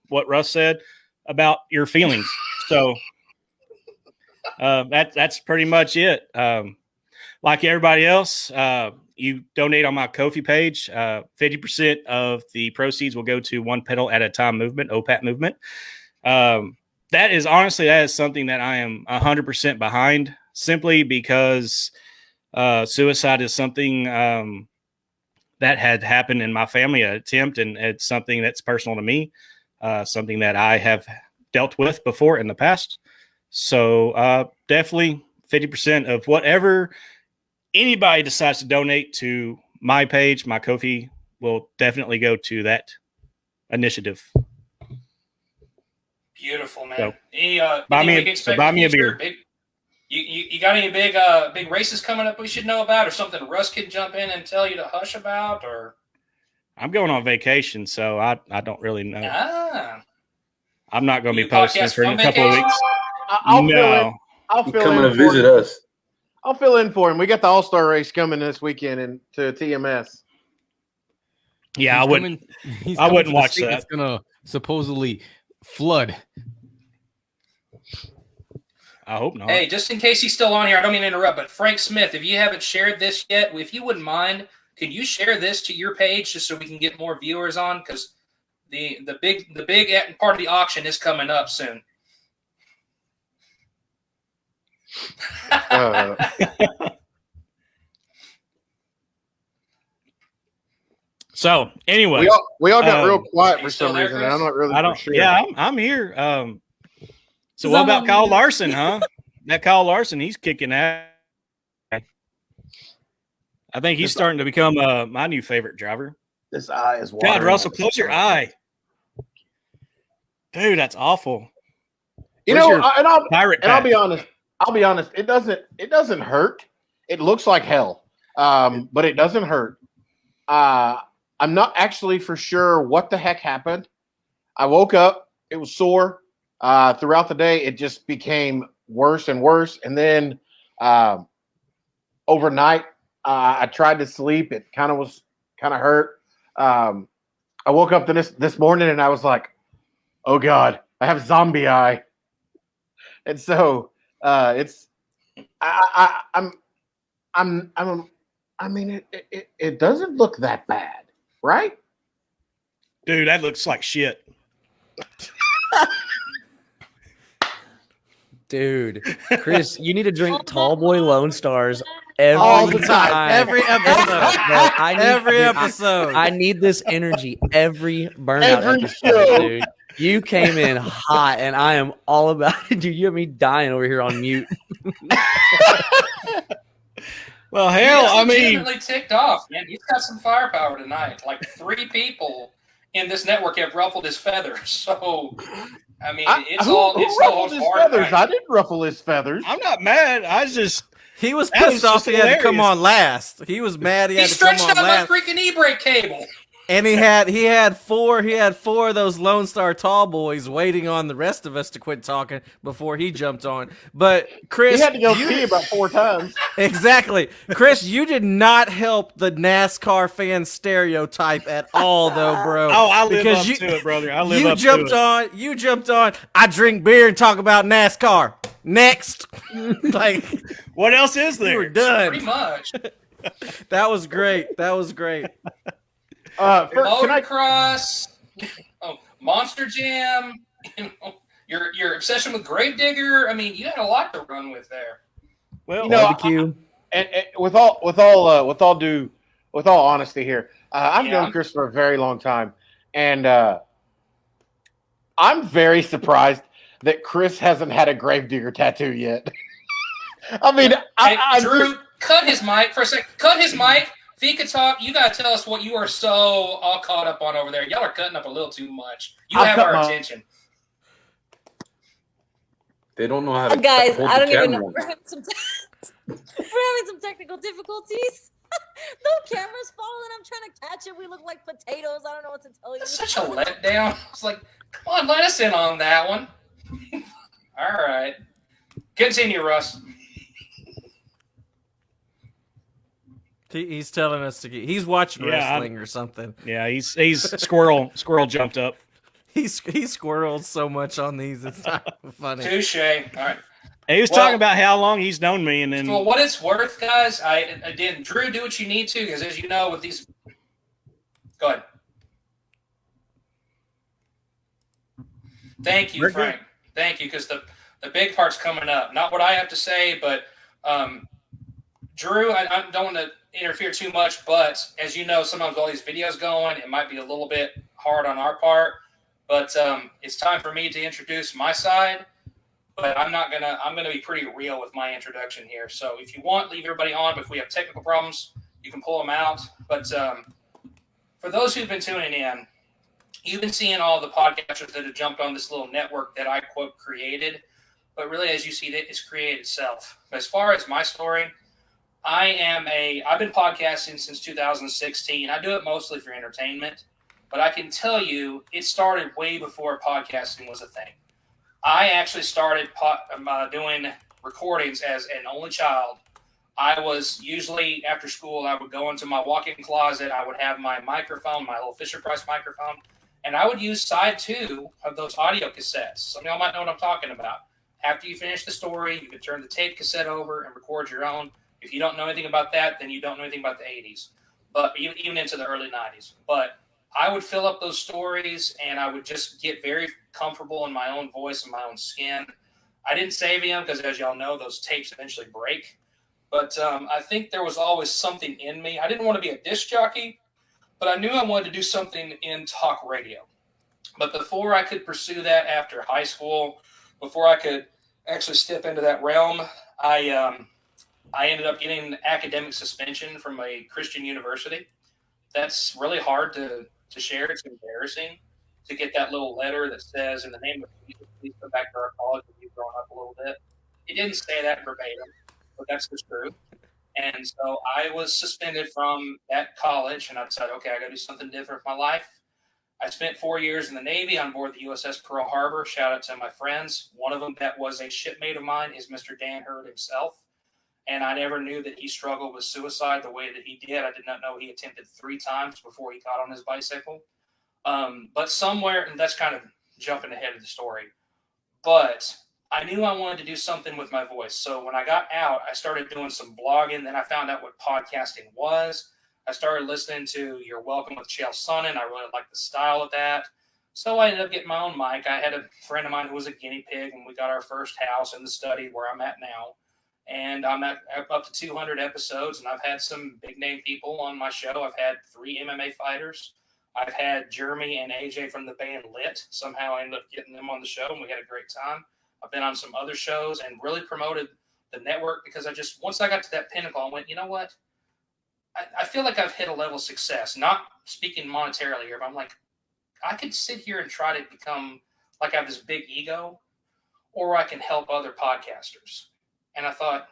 what Russ said about your feelings. So that's pretty much it. Like everybody else, you donate on my Ko-fi page. 50% of the proceeds will go to One Pedal at a Time movement, OPAT movement. That is something that I am 100% behind, simply because suicide is something that had happened in my family, an attempt, and it's something that's personal to me, something that I have dealt with before in the past. So definitely 50% of whatever anybody decides to donate to my page, my Ko-fi, will definitely go to that initiative. Beautiful, man. So, Any buy me a beer. You got any big races coming up we should know about, or something Russ could jump in and tell you to hush about? Or I'm going on vacation, so I don't really know. I'm not going to be You posting podcast for a from couple of vacation? weeks. I'll fill in. I'll He's fill coming in to for visit him. us. I'll fill in for him. We got the All-Star race coming this weekend to TMS. Yeah, I wouldn't He's I coming wouldn't to the watch state that. that's gonna supposedly flood. I hope not. Hey, just in case he's still on here, I don't mean to interrupt, but Frank Smith, if you haven't shared this yet, if you wouldn't mind, could you share this to your page just so we can get more viewers on? Because the big part of the auction is coming up soon. So anyway, we all got real quiet you for still some there, reason. Chris? And I'm not really I don't. for sure. Yeah, I'm here. So what about Kyle Larson, huh? That Kyle Larson, he's kicking ass. I think he's starting to become my new favorite driver. This eye is God, watering. Russell, close your eye, dude. That's awful. You Where's know, your pirate I'll patch? be honest. I'll be honest. It doesn't hurt. It looks like hell, but it doesn't hurt. I'm not actually for sure what the heck happened. I woke up. It was sore. Throughout the day, it just became worse and worse. And then overnight, I tried to sleep. It kind of hurt. I woke up this morning and I was like, "Oh God, I have zombie eye." And so it's I mean it doesn't look that bad, right? Dude, that looks like shit. Dude, Chris, you need to drink Tall Boy Lone Stars All every the time. time. Every episode. Bro, Every episode. I need this energy every burnout Every episode, show. dude. You came in hot, and I am all about it, dude. You have me dying over here on mute. Well, hell, I mean, legitimately ticked off, man. He's got some firepower tonight. Like 3 people in this network have ruffled his feathers. So, I mean, Who ruffled his feathers? I didn't ruffle his feathers. I'm not mad. He was That pissed was off just he had to come hilarious. on last. He was mad he He had to come stretched on out my last. freaking e-brake cable. And he had four of those Lone Star tall boys waiting on the rest of us to quit talking before he jumped on. But Chris, He had to go pee about 4 times. exactly. Chris, you did not help the NASCAR fan stereotype at all, though, bro. Oh, I live Because up to it, brother. I live you up jumped to it. You jumped on. I drink beer and talk about NASCAR. Next, like What else is we were there? Pretty done. much. That was great. That was great. Motocross, Monster Jam, your obsession with Gravedigger. I mean, you had a lot to run with there. Well, You know, Barbecue. And with all honesty here, I've Yeah. known Chris for a very long time, and I'm very surprised that Chris hasn't had a Gravedigger tattoo yet. I mean, Hey, Drew, cut his mic for a second. Cut his mic. Fika Talk, you gotta tell us what you are so all caught up on over there. Y'all are cutting up a little too much. You I'll have cut our my- attention. They don't know how to Guys, hold I the don't even camera. know. We're having some technical difficulties. No camera's falling. I'm trying to catch it. We look like potatoes. I don't know what to tell you. That's such a letdown. It's like, come on, let us in on that one. All right. Continue, Russ. He's telling us to get. He's watching wrestling or something. Yeah, he's squirrel jumped up. He squirrels so much on these. It's not funny. Touche. All right. He was talking about how long he's known me, and then for what it's worth, guys, I did. Drew, do what you need to, because as you know, with these. Go ahead. Thank you, Frank. Thank you, because the big part's coming up. Not what I have to say, but Drew, I don't want to interfere too much, but as you know, sometimes all these videos going, it might be a little bit hard on our part. But it's time for me to introduce my side. But I'm gonna be pretty real with my introduction here. So if you want, leave everybody on. But if we have technical problems, you can pull them out. But for those who've been tuning in, you've been seeing all the podcasters that have jumped on this little network that I quote created. But really, as you see, it's created itself. As far as my story, I've been podcasting since 2016. I do it mostly for entertainment, but I can tell you it started way before podcasting was a thing. I actually started doing recordings as an only child. I was usually after school, I would go into my walk-in closet. I would have my microphone, my little Fisher-Price microphone, and I would use side 2 of those audio cassettes. Some of y'all might know what I'm talking about. After you finish the story, you can turn the tape cassette over and record your own. If you don't know anything about that, then you don't know anything about the 80s, but even into the early 90s. But I would fill up those stories, and I would just get very comfortable in my own voice and my own skin. I didn't save them because, as y'all know, those tapes eventually break. But I think there was always something in me. I didn't want to be a disc jockey, but I knew I wanted to do something in talk radio. But before I could pursue that after high school, before I could actually step into that realm, I ended up getting an academic suspension from a Christian university. That's really hard to share. It's embarrassing to get that little letter that says, "In the name of Jesus, please go back to our college if you've grown up a little bit." It didn't say that verbatim, but that's the truth. And so I was suspended from that college, and I decided, okay, I got to do something different with my life. I spent 4 years in the Navy on board the USS Pearl Harbor. Shout out to my friends. One of them that was a shipmate of mine is Mr. Dan Hurd himself. And I never knew that he struggled with suicide the way that he did. I did not know he attempted 3 times before he got on his bicycle. But somewhere, and that's kind of jumping ahead of the story, but I knew I wanted to do something with my voice. So when I got out, I started doing some blogging. Then I found out what podcasting was. I started listening to You're Welcome with Chael Sonnen. I really liked the style of that. So I ended up getting my own mic. I had a friend of mine who was a guinea pig, and we got our first house in the study where I'm at now. And I'm at up to 200 episodes, and I've had some big-name people on my show. I've had 3 MMA fighters. I've had Jeremy and AJ from the band Lit. Somehow I ended up getting them on the show, and we had a great time. I've been on some other shows and really promoted the network because once I got to that pinnacle, I went, you know what? I feel like I've hit a level of success, not speaking monetarily here, but I'm like, I could sit here and try to become like I have this big ego, or I can help other podcasters. And I thought,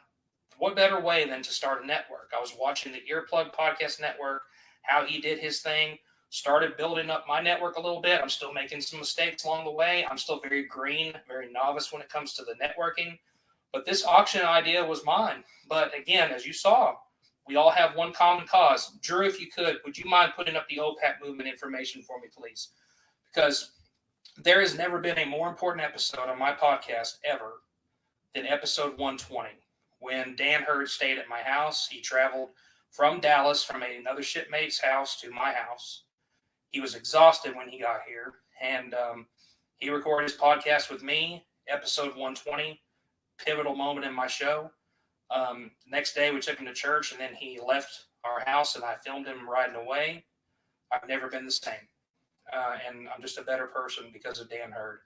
what better way than to start a network? I was watching the Earplug Podcast Network, how he did his thing, started building up my network a little bit. I'm still making some mistakes along the way. I'm still very green, very novice when it comes to the networking. But this auction idea was mine. But again, as you saw, we all have one common cause. Drew, if you could, would you mind putting up the OPAT movement information for me, please? Because there has never been a more important episode on my podcast ever than episode 120. When Dan Hurd stayed at my house, he traveled from Dallas, from another shipmate's house to my house. He was exhausted when he got here, and he recorded his podcast with me, episode 120, pivotal moment in my show. Next day, we took him to church, and then he left our house, and I filmed him riding away. I've never been the same, and I'm just a better person because of Dan Hurd.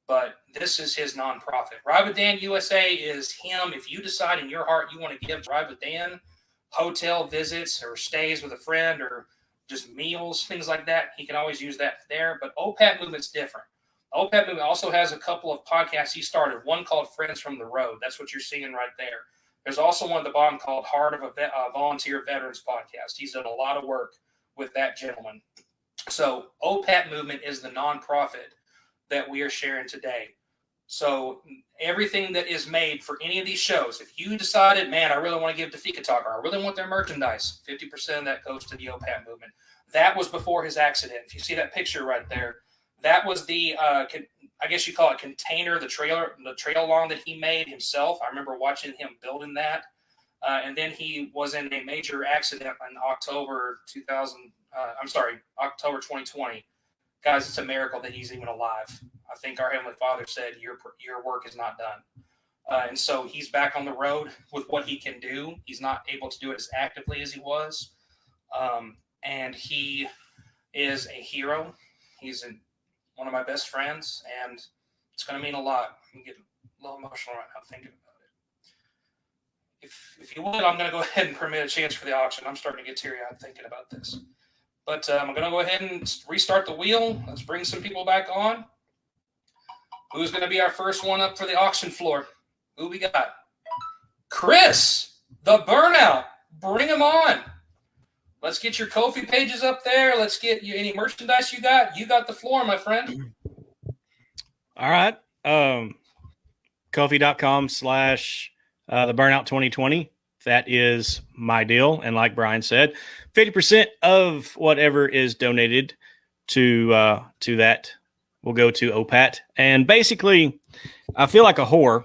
But this is his nonprofit. Ride with Dan USA is him. If you decide in your heart you want to give Ride with Dan hotel visits or stays with a friend or just meals, things like that, he can always use that there. But OPAT Movement's different. OPAT Movement also has a couple of podcasts he started, one called Friends from the Road. That's what you're seeing right there. There's also one at the bottom called Heart of a Volunteer Veterans Podcast. He's done a lot of work with that gentleman. So OPAT Movement is the nonprofit that we are sharing today. So everything that is made for any of these shows, if you decided, man, I really want to give to Fika Talk, or I really want their merchandise, 50% of that goes to the OPAT movement. That was before his accident. If you see that picture right there, that was the, I guess you call it container, the trail lawn that he made himself. I remember watching him building that. And then he was in a major accident in October 2020. Guys, it's a miracle that he's even alive. I think our Heavenly Father said, your work is not done. And so he's back on the road with what he can do. He's not able to do it as actively as he was. And he is a hero. He's one of my best friends, and it's going to mean a lot. I'm getting a little emotional right now thinking about it. If you would, I'm going to go ahead and permit a chance for the auction. I'm starting to get teary-eyed thinking about this. But I'm going to go ahead and restart the wheel. Let's bring some people back on. Who's going to be our first one up for the auction floor? Who we got? Chris, the Burnout. Bring him on. Let's get your Ko-fi pages up there. Let's get you any merchandise you got. You got the floor, my friend. All right. Ko-fi.com/ the Burnout 2020. That is my deal. And like Brian said, 50% of whatever is donated to that will go to OPAT. And basically, I feel like a whore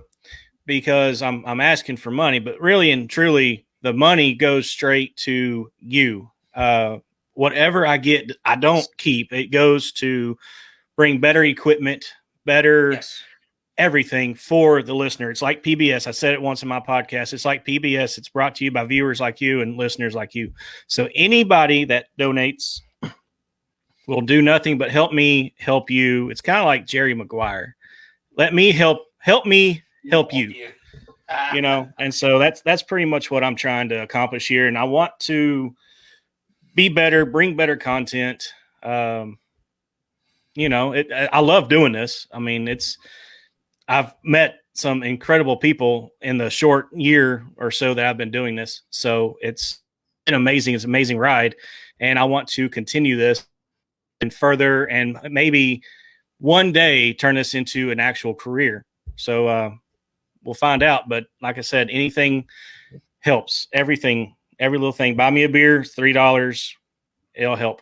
because I'm asking for money, but really and truly, the money goes straight to you. Whatever I get, I don't keep. It goes to bring better equipment, better everything for the listener. It's like PBS. I said it once in my podcast. It's like PBS. It's brought to you by viewers like you and listeners like you. So anybody that donates will do nothing but help me help you. It's kind of like Jerry Maguire. Let me help me help you. You know, and so that's pretty much what I'm trying to accomplish here. And I want to be better, bring better content. I love doing this. I mean, I've met some incredible people in the short year or so that I've been doing this. So it's been amazing. It's an amazing ride. And I want to continue this and further and maybe one day turn this into an actual career. So we'll find out. But like I said, anything helps. Everything, every little thing. Buy me a beer, $3. It'll help.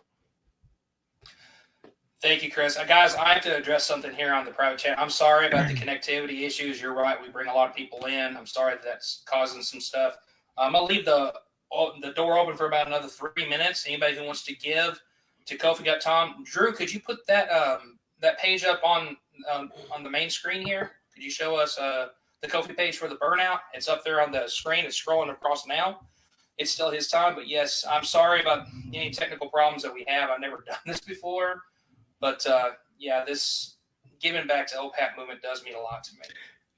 Thank you, Chris. Guys, I have to address something here on the private chat. I'm sorry about the connectivity issues. You're right. We bring a lot of people in. I'm sorry that's causing some stuff. I'm going to leave the door open for about another 3 minutes. Anybody who wants to give to Ko-fi.com. Drew, could you put that that page up on the main screen here? Could you show us the Ko-fi page for the Burnout? It's up there on the screen. It's scrolling across now. It's still his time. But, yes, I'm sorry about any technical problems that we have. I've never done this before. But, this giving back to OPAT movement does mean a lot to me.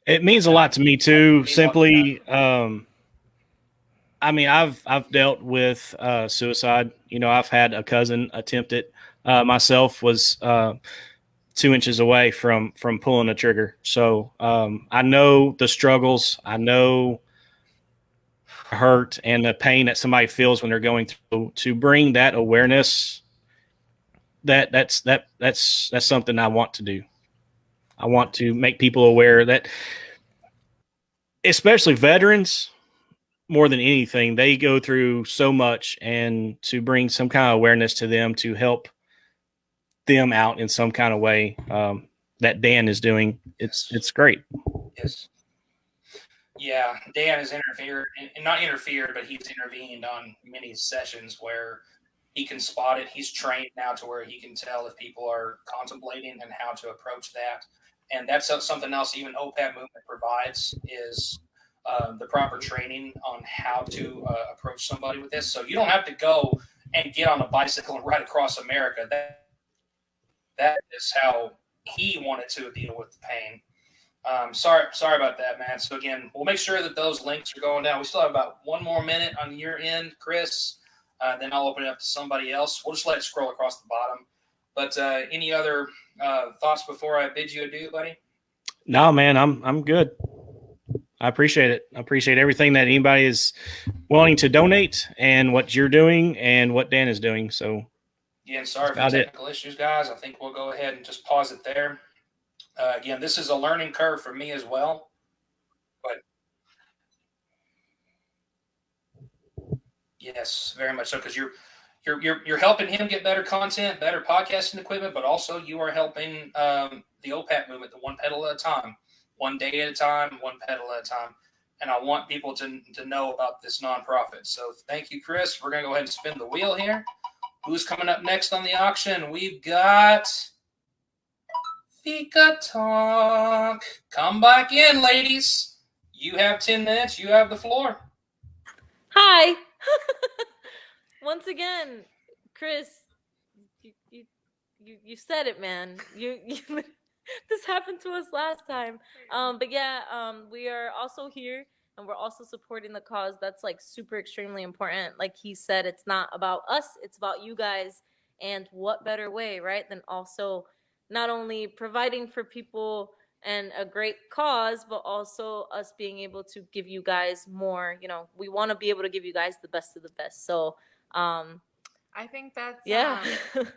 It means a lot to me, too. Simply, I've dealt with suicide. You know, I've had a cousin attempt it. Myself was 2 inches away from pulling the trigger. So I know the struggles. I know the hurt and the pain that somebody feels when they're going through. To bring that awareness, that's something I want to do. I want to make people aware that, especially veterans, more than anything, they go through so much, and to bring some kind of awareness to them to help them out in some kind of way that Dan is doing, it's great. Yes. Yeah, Dan has not interfered, but he's intervened on many sessions where he can spot it. He's trained now to where he can tell if people are contemplating and how to approach that. And that's something else even OPAT movement provides is the proper training on how to approach somebody with this. So you don't have to go and get on a bicycle and ride across America. That is how he wanted to deal with the pain. Sorry about that, man. So again, we'll make sure that those links are going down. We still have about 1 more minute on your end, Chris. Then I'll open it up to somebody else. We'll just let it scroll across the bottom. But any other thoughts before I bid you adieu, buddy? No, man, I'm good. I appreciate it. I appreciate everything that anybody is willing to donate and what you're doing and what Dan is doing. So yeah, and sorry for the technical issues, guys. I think we'll go ahead and just pause it there. Again, this is a learning curve for me as well. But yes, very much so, because you're helping him get better content, better podcasting equipment, but also you are helping the OPAT movement, the one pedal at a time, one day at a time, one pedal at a time. And I want people to know about this nonprofit. So thank you, Chris. We're going to go ahead and spin the wheel here. Who's coming up next on the auction? We've got Fika Talk. Come back in, ladies. You have 10 minutes. You have the floor. Hi. Once again, Chris, you said it, man. You this happened to us last time. But yeah, we are also here and we're also supporting the cause. That's like super extremely important. Like he said, it's not about us, it's about you guys. And what better way, right, than also not only providing for people and a great cause, but also us being able to give you guys more. You know, we want to be able to give you guys the best of the best. So I think that's yeah.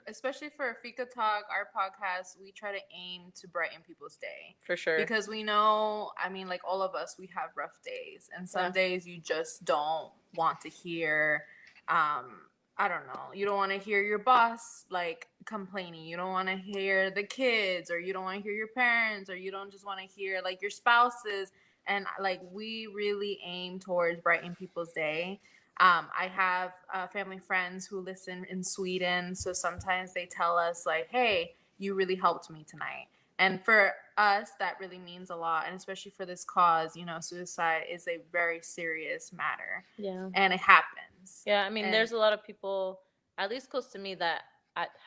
Especially for Fika Talk, our podcast, we try to aim to brighten people's day. For sure. Because we know, I mean, like all of us, we have rough days. And some days you just don't want to hear, I don't know, you don't want to hear your boss like complaining. You don't want to hear the kids, or you don't want to hear your parents, or you don't just want to hear like your spouses. And like we really aim towards brightening people's day. I have family friends who listen in Sweden, so sometimes they tell us like, hey, you really helped me tonight. And for us, that really means a lot. And especially for this cause, you know, suicide is a very serious matter. Yeah. And it happens. Yeah, I mean, there's a lot of people, at least close to me, that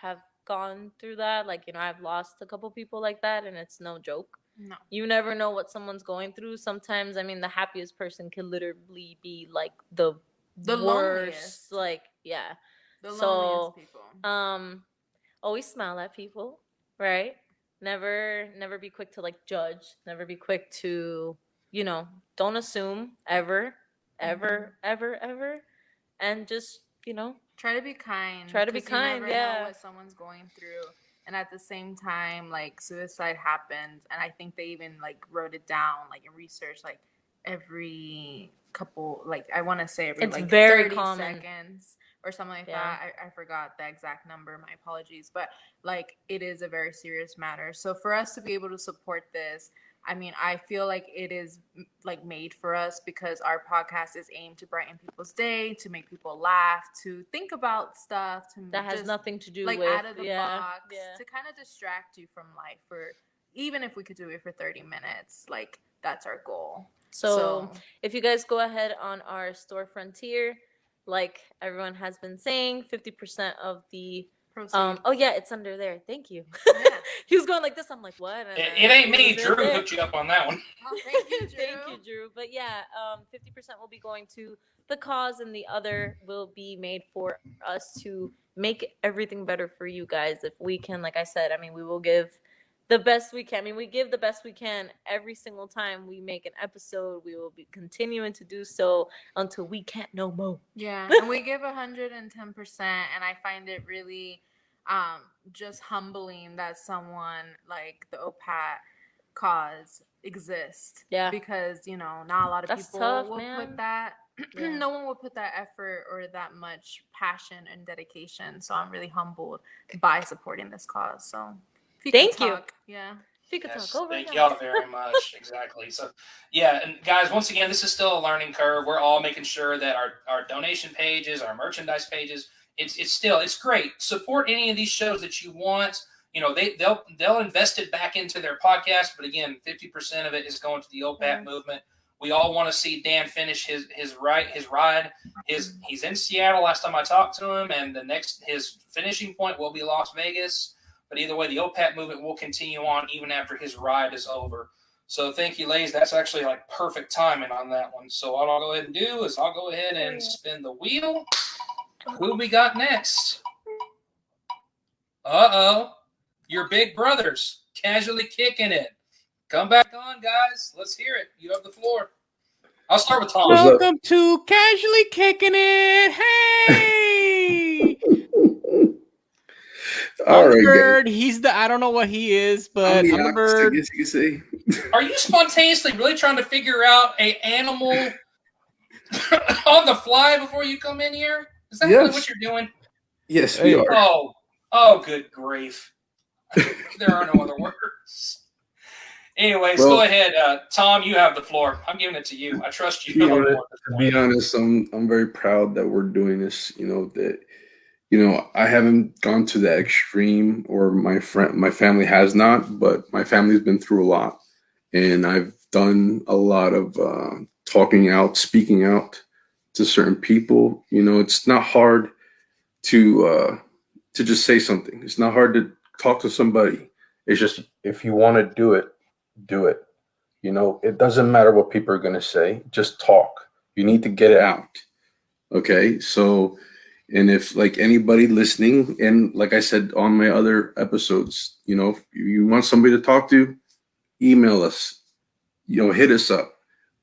have gone through that. Like, you know, I've lost a couple people like that, and it's no joke. No. You never know what someone's going through. Sometimes, I mean, the happiest person can literally be like the worst, loneliest. Like, yeah. The loneliest people. Always smile at people, right? Never be quick to like judge. Never be quick to, you know, don't assume ever. And just, you know, try to be kind. Try to be kind. You never know what someone's going through. And at the same time, like suicide happens, and I think they even like wrote it down, like in research, like every couple, like I want to say every like very 30 common. seconds or something like that. I forgot the exact number. My apologies, but like it is a very serious matter. So for us to be able to support this, I mean, I feel like it is like made for us because our podcast is aimed to brighten people's day, to make people laugh, to think about stuff that has nothing to do like with out of the box, to kind of distract you from life. For even if we could do it for 30 minutes, like that's our goal. So if you guys go ahead on our storefront tier, like everyone has been saying, 50% of the proceeds. Oh yeah, it's under there. Thank you. Yeah. He was going like this. I'm like, what? And it ain't me. Drew hooked you up on that one. Oh, thank you, Drew. Thank you, Drew. But yeah, 50% will be going to the cause, and the other will be made for us to make everything better for you guys. If we can, like I said, I mean, we will give the best we can. I mean, we give the best we can every single time we make an episode. We will be continuing to do so until we can't no more. Yeah, and we give 110%, and I find it really just humbling that someone like the OPAT cause exists. Yeah. Because, you know, not a lot of people will put that. Yeah. No one will put that effort or that much passion and dedication. So I'm really humbled by supporting this cause. So thank you. Yeah. Fika Talk over. Thank y'all very much. Exactly. So, yeah, and guys, once again, this is still a learning curve. We're all making sure that our donation pages, our merchandise pages, it's great. Support any of these shows that you want. You know, they'll invest it back into their podcast, but again, 50% of it is going to the OPAT movement. We all want to see Dan finish his ride. He's in Seattle last time I talked to him, and his finishing point will be Las Vegas. But either way, the OPAT movement will continue on even after his ride is over. So thank you, ladies. That's actually like perfect timing on that one. So what I'll go ahead and do is I'll go ahead and spin the wheel. Who we got next? Uh-oh. Your big brothers, Casually Kicking It. Come back on, guys. Let's hear it. You have the floor. I'll start with Tom. Welcome to Casually Kicking It. Hey! All right, guys. Thunderbird. He's the I don't know what he is, but I'm the I'm the opposite, bird. I guess you could say. Are you spontaneously really trying to figure out a animal on the fly before you come in here? Is that really what you're doing? Yes, we Hey. are. Oh, good grief. There are no other words. Anyways, Well, go ahead. Tom, you have the floor. I'm giving it to you. I trust you. To be honest, I'm very proud that we're doing this. I haven't gone to that extreme, or my family has not, but my family's been through a lot, and I've done a lot of talking out, speaking out to certain people. It's not hard to just say something. It's not hard to talk to somebody. It's just, if you want to do it, do it. It doesn't matter what people are going to say. Just talk. You need to get it out. Okay. So, and if like anybody listening, and like I said on my other episodes, if you want somebody to talk to, email us, hit us up,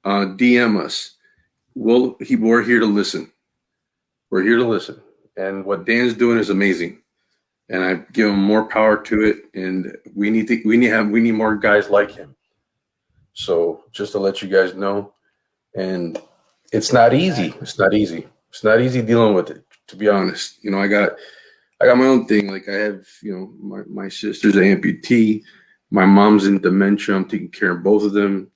DM us. We're here to listen. We're here to listen. And what Dan's doing is amazing. And I give him more power to it. And we need more guys like him. So just to let you guys know, and it's not easy. It's not easy. It's not easy dealing with it, to be honest. I got my own thing. Like I have, my sister's an amputee. My mom's in dementia. I'm taking care of both of them.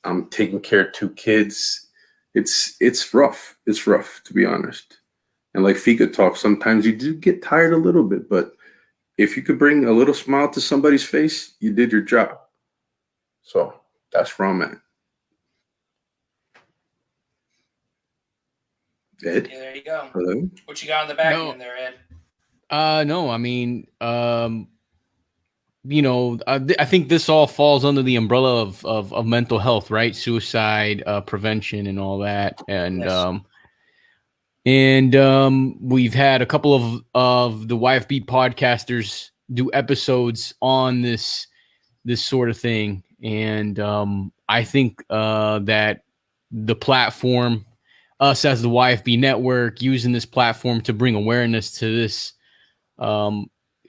I'm taking care of 2 kids. It's rough. It's rough, to be honest. And like Fika talks, sometimes you do get tired a little bit, but if you could bring a little smile to somebody's face, you did your job. So that's where I'm at. Ed? Yeah, there you go. Hello? What you got on the back end there, Ed? No, I mean, I think this all falls under the umbrella of mental health, right? Suicide prevention and all that, and yes. We've had a couple of the YFB podcasters do episodes on this sort of thing, and I think that the platform, us as the YFB network, using this platform to bring awareness to this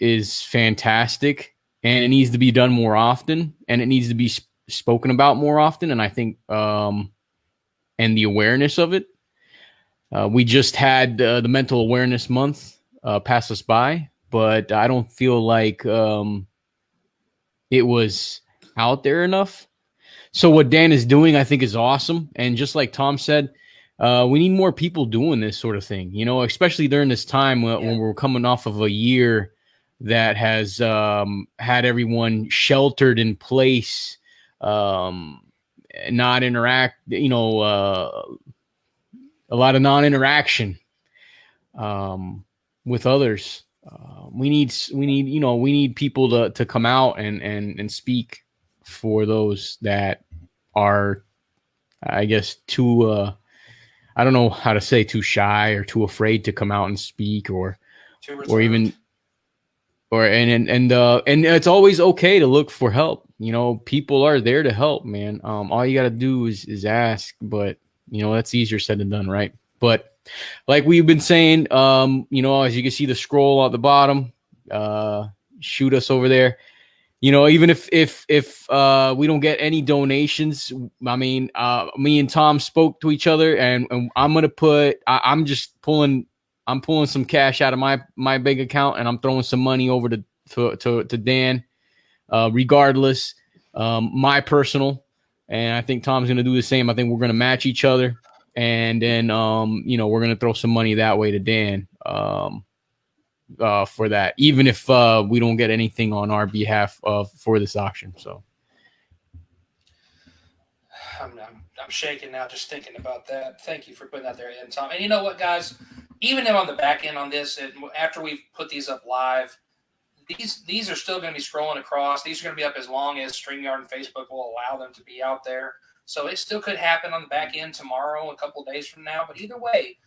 is fantastic, and it needs to be done more often, and it needs to be spoken about more often. And I think and the awareness of it, we just had the mental awareness month pass us by, but I don't feel like it was out there enough. So what Dan is doing, I think, is awesome. And just like Tom said, we need more people doing this sort of thing, especially during this time when we're coming off of a year that has had everyone sheltered in place, not interact, a lot of non-interaction with others. We need people to come out and speak for those that are, I guess, too I don't know how to say, too shy or too afraid to come out and speak, or even and it's always okay to look for help. People are there to help, man. All you got to do is ask, but that's easier said than done, right? But like we've been saying, as you can see the scroll at the bottom, shoot us over there. Even if we don't get any donations, I mean, me and Tom spoke to each other, and I'm gonna I'm pulling some cash out of my bank account, and I'm throwing some money over to Dan, regardless, my personal, and I think Tom's gonna do the same. I think we're gonna match each other, and then we're gonna throw some money that way to Dan. For that, even if we don't get anything on our behalf for this auction. So I'm shaking now just thinking about that. Thank you for putting that there in, Tom. And you know what, guys? Even on the back end on this, and after we've put these up live, these are still going to be scrolling across. These are going to be up as long as StreamYard and Facebook will allow them to be out there. So it still could happen on the back end tomorrow, a couple of days from now. But either way,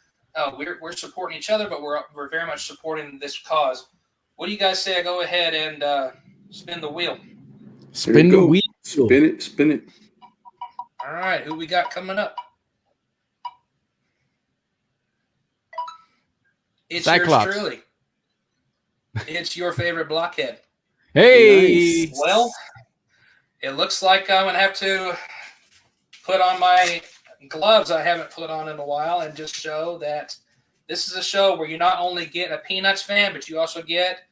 we're supporting each other, but we're very much supporting this cause. What do you guys say? I go ahead and spin the wheel. Spin the wheel. Spin it. All right, who we got coming up? It's Cyclops. yours truly. It's your favorite blockhead. Hey, Nice. Well, it looks like I'm gonna have to put on my gloves I haven't put on in a while and just show that this is a show where you not only get a Peanuts fan, but you also get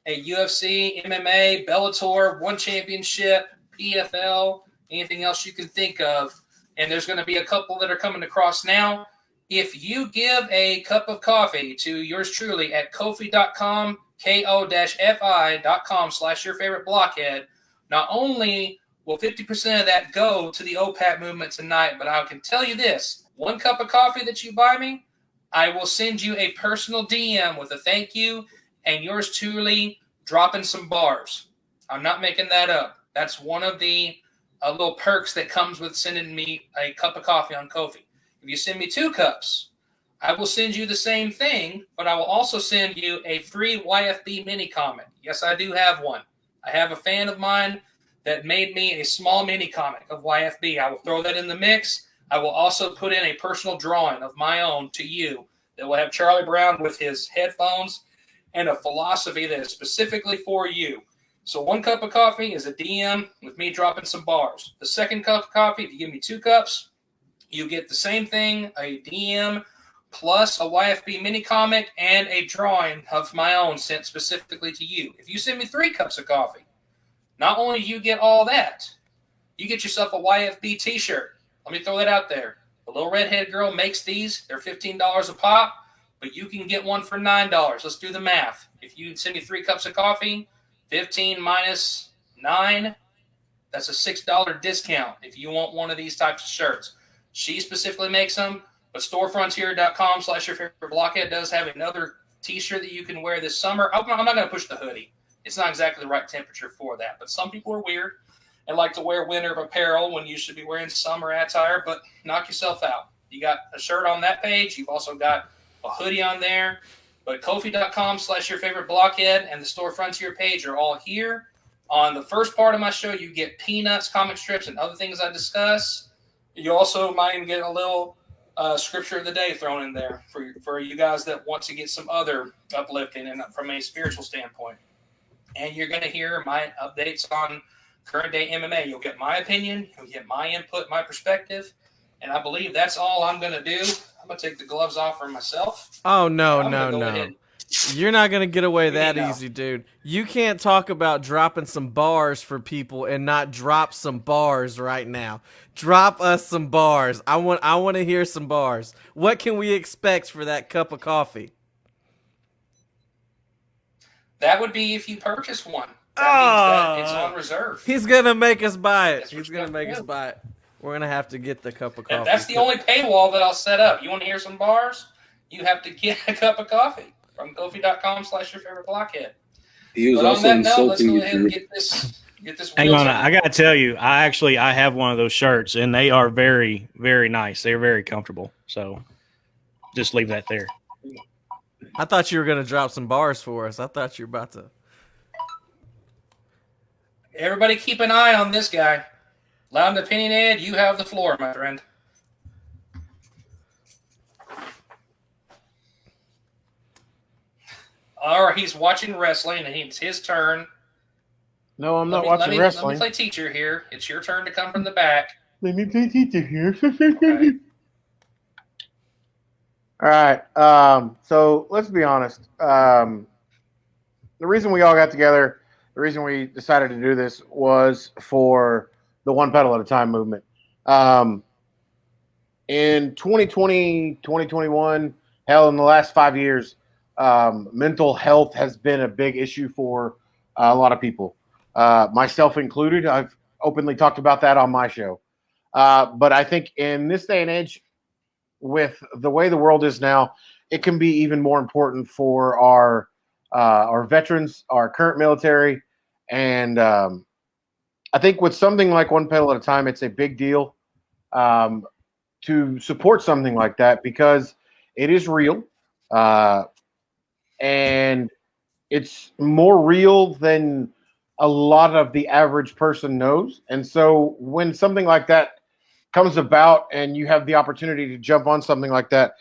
a UFC, MMA, Bellator, One Championship, PFL, anything else you can think of. And there's going to be a couple that are coming across now. If you give a cup of coffee to yours truly at Ko-fi.com, ko-fi.com/your favorite blockhead, not only will 50% of that go to the OPAP movement tonight, but I can tell you this, one cup of coffee that you buy me, I will send you a personal DM with a thank you and yours truly dropping some bars. I'm not making that up. That's one of the little perks that comes with sending me a cup of coffee on Ko-fi. If you send me 2 cups, I will send you the same thing, but I will also send you a free YFB mini comic. Yes, I do have one. I have a fan of mine that made me a small mini comic of YFB. I will throw that in the mix. I will also put in a personal drawing of my own to you that will have Charlie Brown with his headphones and a philosophy that is specifically for you. So 1 cup of coffee is a DM with me dropping some bars. The second cup of coffee, if you give me 2 cups, you get the same thing, a DM plus a YFB mini comic and a drawing of my own sent specifically to you. If you send me 3 cups of coffee, not only do you get all that, you get yourself a YFB t-shirt. Let me throw that out there. The Little Redhead Girl makes these. They're $15 a pop, but you can get one for $9. Let's do the math. If you send me 3 cups of coffee, 15 minus 9, that's a $6 discount if you want one of these types of shirts. She specifically makes them, but storefrontier.com/your favorite blockhead does have another t-shirt that you can wear this summer. I'm not going to push the hoodie. It's not exactly the right temperature for that, but some people are weird and like to wear winter apparel when you should be wearing summer attire, but knock yourself out. You got a shirt on that page. You've also got a hoodie on there, but Ko-fi.com/your favorite blockhead and the Store Frontier page are all here. On the first part of my show, you get Peanuts, comic strips, and other things I discuss. You also might get a little scripture of the day thrown in there for you guys that want to get some other uplifting and from a spiritual standpoint. And you're going to hear my updates on current day MMA. You'll get my opinion, you'll get my input, my perspective, and I believe that's all I'm going to do. I'm going to take the gloves off for myself. Oh, no. Ahead. You're not going to get away that No. easy, dude. You can't talk about dropping some bars for people and not drop some bars right now. Drop us some bars. I want to hear some bars. What can we expect for that cup of coffee? That would be if you purchase one. That means that it's on reserve. He's going to make us buy it. That's what He's you going to gotta make us do. buy it. We're going to have to get the cup of coffee. That's the only paywall that I'll set up. You want to hear some bars? You have to get a cup of coffee from Ko-fi.com/your favorite blockhead. He was But on also that note, let's insulting go you, ahead and Drew. get this Hang wheels on, on. I gotta tell you, I have one of those shirts, and they are very, very nice. They're very comfortable. So, just leave that there. I thought you were going to drop some bars for us. I thought you were about to. Everybody keep an eye on this guy. Loud and opinionated, you have the floor, my friend. Or he's watching wrestling, and it's his turn. No, I'm Let not me watching wrestling. play teacher here. It's your turn to come from the back. Let me play teacher here. Okay. All right. So let's be honest. The reason we all got together, the reason we decided to do this was for the one pedal at a time movement. In 2020, 2021, hell, in the last 5 years, mental health has been a big issue for a lot of people, myself included. I've openly talked about that on my show. But I think in this day and age, with the way the world is now, it can be even more important for our veterans, our current military, and I think with something like one pedal at a time, it's a big deal to support something like that because it is real, and it's more real than a lot of the average person knows. And so when something like that comes about and you have the opportunity to jump on something like that,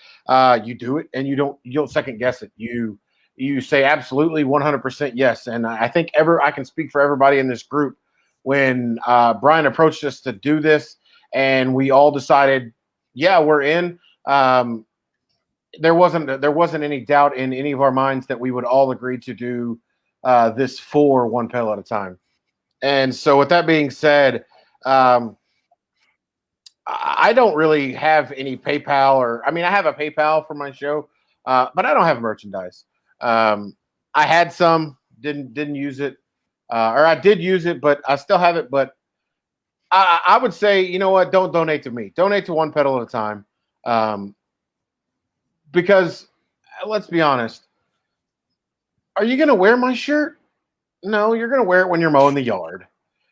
you do it, and you don't second guess it. You you say absolutely 100% yes. And I think I can speak for everybody in this group. When Brian approached us to do this and we all decided, yeah, we're in, there wasn't any doubt in any of our minds that we would all agree to do this for one pedal at a time. And so with that being said, I don't really have any PayPal I have a PayPal for my show, but I don't have merchandise. I had some, didn't use it, or I did use it, but I still have it. But I would say, you know what? Don't donate to me. Donate to one pedal at a time, because let's be honest. Are you going to wear my shirt? No, you're going to wear it when you're mowing the yard.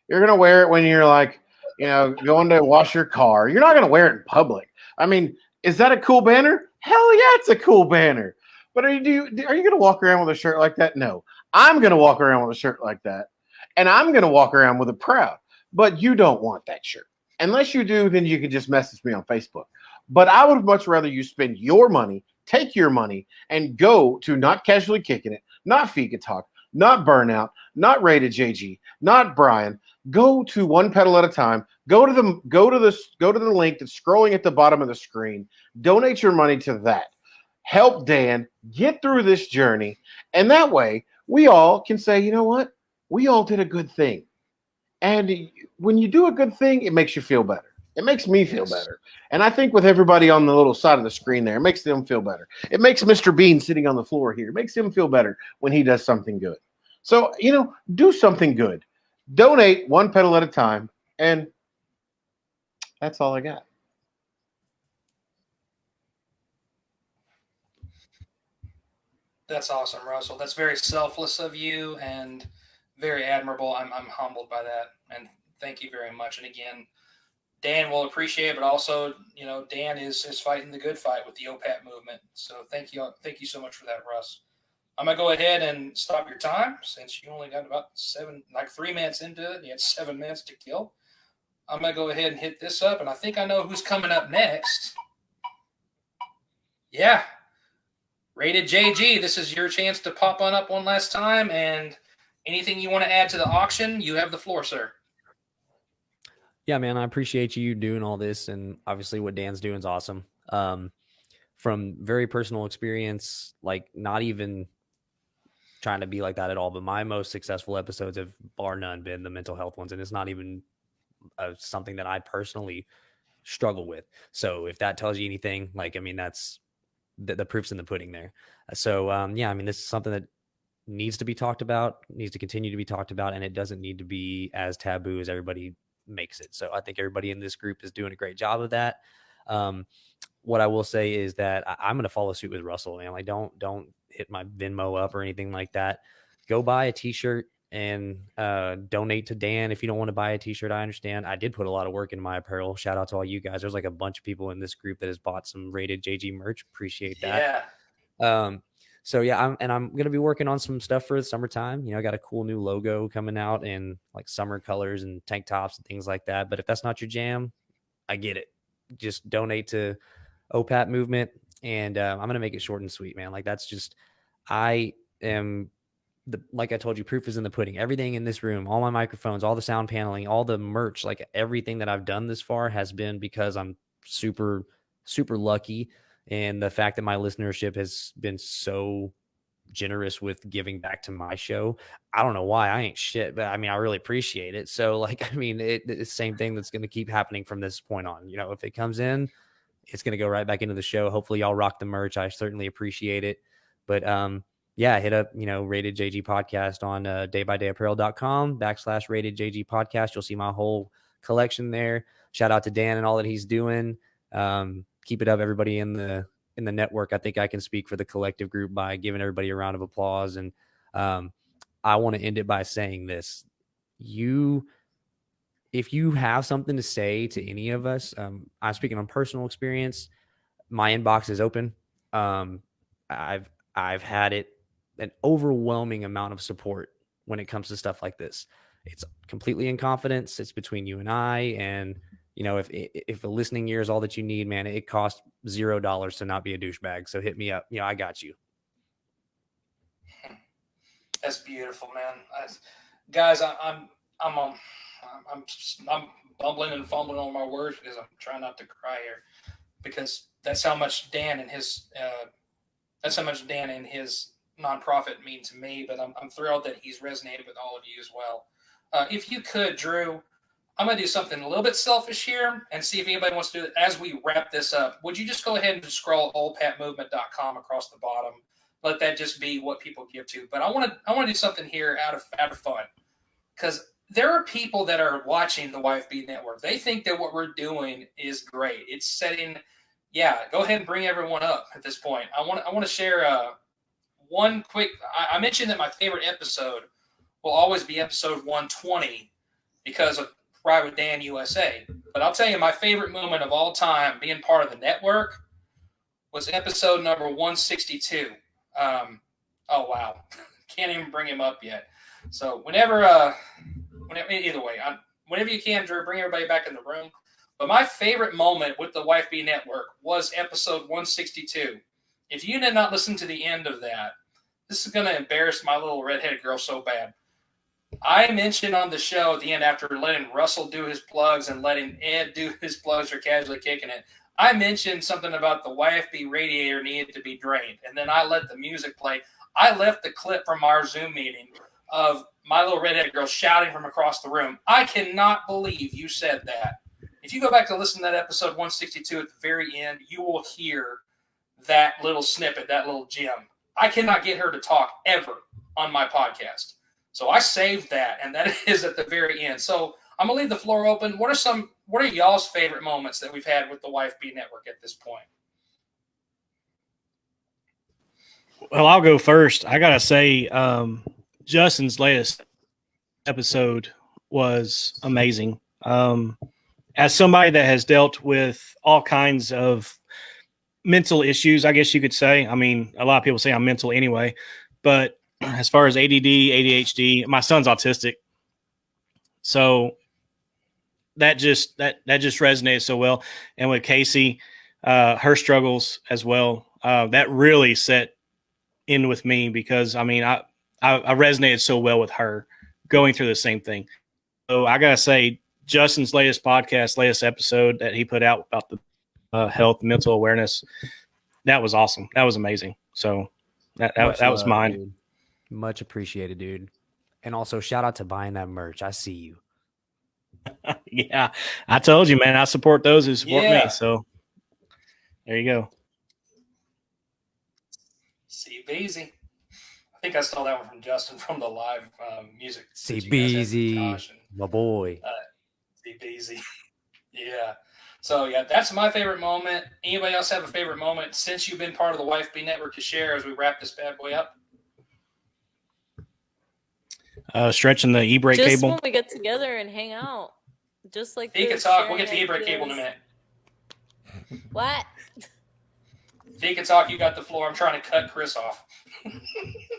You're going to wear it when you're like, going to wash your car. You're not going to wear it in public. I mean, is that a cool banner? Hell yeah, it's a cool banner. But are you going to walk around with a shirt like that? No. I'm going to walk around with a shirt like that, and I'm going to walk around with it proud. But you don't want that shirt. Unless you do, then you can just message me on Facebook. But I would much rather you spend your money, take your money, and go to Not Casually Kicking It, not Fika Talk, not Burnout, not Rated JG, not Brian. Go to one pedal at a time. Go to the link that's scrolling at the bottom of the screen. Donate your money to that. Help Dan get through this journey, and that way we all can say, you know what? We all did a good thing. And when you do a good thing, it makes you feel better. It makes me feel better. And I think with everybody on the little side of the screen there, it makes them feel better. It makes Mr. Bean sitting on the floor here. It makes him feel better when he does something good. So, do something good. Donate one pedal at a time. And that's all I got. That's awesome, Russell. That's very selfless of you and very admirable. I'm humbled by that. And thank you very much. And again, Dan will appreciate it, but also, Dan is fighting the good fight with the OPAT movement. So thank you so much for that, Russ. I'm gonna go ahead and stop your time since you only got about 3 minutes into it. You had 7 minutes to kill. I'm gonna go ahead and hit this up, and I think I know who's coming up next. Yeah, Rated JG. This is your chance to pop on up one last time, and anything you want to add to the auction, you have the floor, sir. Yeah, man, I appreciate you doing all this, and obviously what Dan's doing is awesome. From very personal experience, like not even trying to be like that at all, but my most successful episodes have bar none been the mental health ones, and it's not even something that I personally struggle with. So if that tells you anything, that's the proof's in the pudding there. So this is something that needs to be talked about, needs to continue to be talked about, and it doesn't need to be as taboo as everybody makes it. So I think everybody in this group is doing a great job of that. What I will say is that I'm going to follow suit with Russell, man. Like don't hit my Venmo up or anything like that. Go buy a t-shirt and donate to Dan. If you don't want to buy a t-shirt, I understand. I did put a lot of work into my apparel. Shout out to all you guys. There's like a bunch of people in this group that has bought some Rated JG merch. Appreciate that. Yeah. So yeah, I'm going to be working on some stuff for the summertime. I got a cool new logo coming out in like summer colors and tank tops and things like that. But if that's not your jam, I get it. Just donate to OPAT movement. And I'm going to make it short and sweet, man. Like that's just, like I told you, proof is in the pudding. Everything in this room, all my microphones, all the sound paneling, all the merch, like everything that I've done this far has been because I'm super, super lucky. And the fact that my listenership has been so generous with giving back to my show, I don't know why. I ain't shit, but I really appreciate it. So it's the same thing that's going to keep happening from this point on. If it comes in, it's going to go right back into the show. Hopefully y'all rock the merch. I certainly appreciate it. But hit up, Rated JG Podcast on daybydayapparel.com/Rated JG Podcast. You'll see my whole collection there. Shout out to Dan and all that he's doing. Keep it up, everybody in the network. I think I can speak for the collective group by giving everybody a round of applause. And I want to end it by saying this. If you have something to say to any of us, I'm speaking on personal experience. My inbox is open. I've had an overwhelming amount of support when it comes to stuff like this. It's completely in confidence. It's between you and I. And if a listening ear is all that you need, man, it costs $0 to not be a douchebag. So hit me up. I got you. That's beautiful, man. Guys, I'm bumbling and fumbling on my words because I'm trying not to cry here, because that's how much Dan and his nonprofit mean to me. But I'm thrilled that he's resonated with all of you as well. If you could, Drew, I'm going to do something a little bit selfish here and see if anybody wants to do it as we wrap this up. Would you just go ahead and just scroll oldpatmovement.com across the bottom? Let that just be what people give to. But I want to do something here out of fun, because there are people that are watching the YFB network. They think that what we're doing is great. It's setting, go ahead and bring everyone up at this point. I want to share one quick. I mentioned that my favorite episode will always be episode 120 because of Ride with Dan USA. But I'll tell you, my favorite moment of all time being part of the network was episode number 162. Oh, wow. Can't even bring him up yet. So whenever you can, Drew, bring everybody back in the room. But my favorite moment with the YFB network was episode 162. If you did not listen to the end of that, this is going to embarrass my little redheaded girl so bad. I mentioned on the show at the end, after letting Russell do his plugs and letting Ed do his plugs for Casually Kicking It, I mentioned something about the YFB radiator needed to be drained, and then I let the music play. I left the clip from our Zoom meeting of my little redheaded girl shouting from across the room. I cannot believe you said that. If you go back to listen to that episode 162 at the very end, you will hear that little snippet, that little gem. I cannot get her to talk ever on my podcast. So I saved that, and that is at the very end. So I'm going to leave the floor open. What are y'all's favorite moments that we've had with the YFB network at this point? Well, I'll go first. I got to say, Justin's latest episode was amazing. As somebody that has dealt with all kinds of mental issues, I guess you could say. I mean, a lot of people say I'm mental anyway, but as far as ADD, ADHD, my son's autistic. So that just resonated so well. And with Casey, her struggles as well, that really set in with me, because I mean, I resonated so well with her going through the same thing. So I gotta say, Justin's latest episode that he put out about the health, mental awareness, that was awesome. That was amazing. So that was mine. Dude. Much appreciated, dude. And also shout out to buying that merch. I see you. Yeah, I told you, man, I support those who support me. So there you go. CBZ. I think I stole that one from Justin from the live music. CBZ, my boy. CBZ. Yeah. So, yeah, that's my favorite moment. Anybody else have a favorite moment since you've been part of the YFB network to share as we wrap this bad boy up? Stretching the e-brake cable. Just when we get together and hang out. Just like He can talk. We'll get the e-brake cable in a minute. What? He can talk. You got the floor. I'm trying to cut Chris off.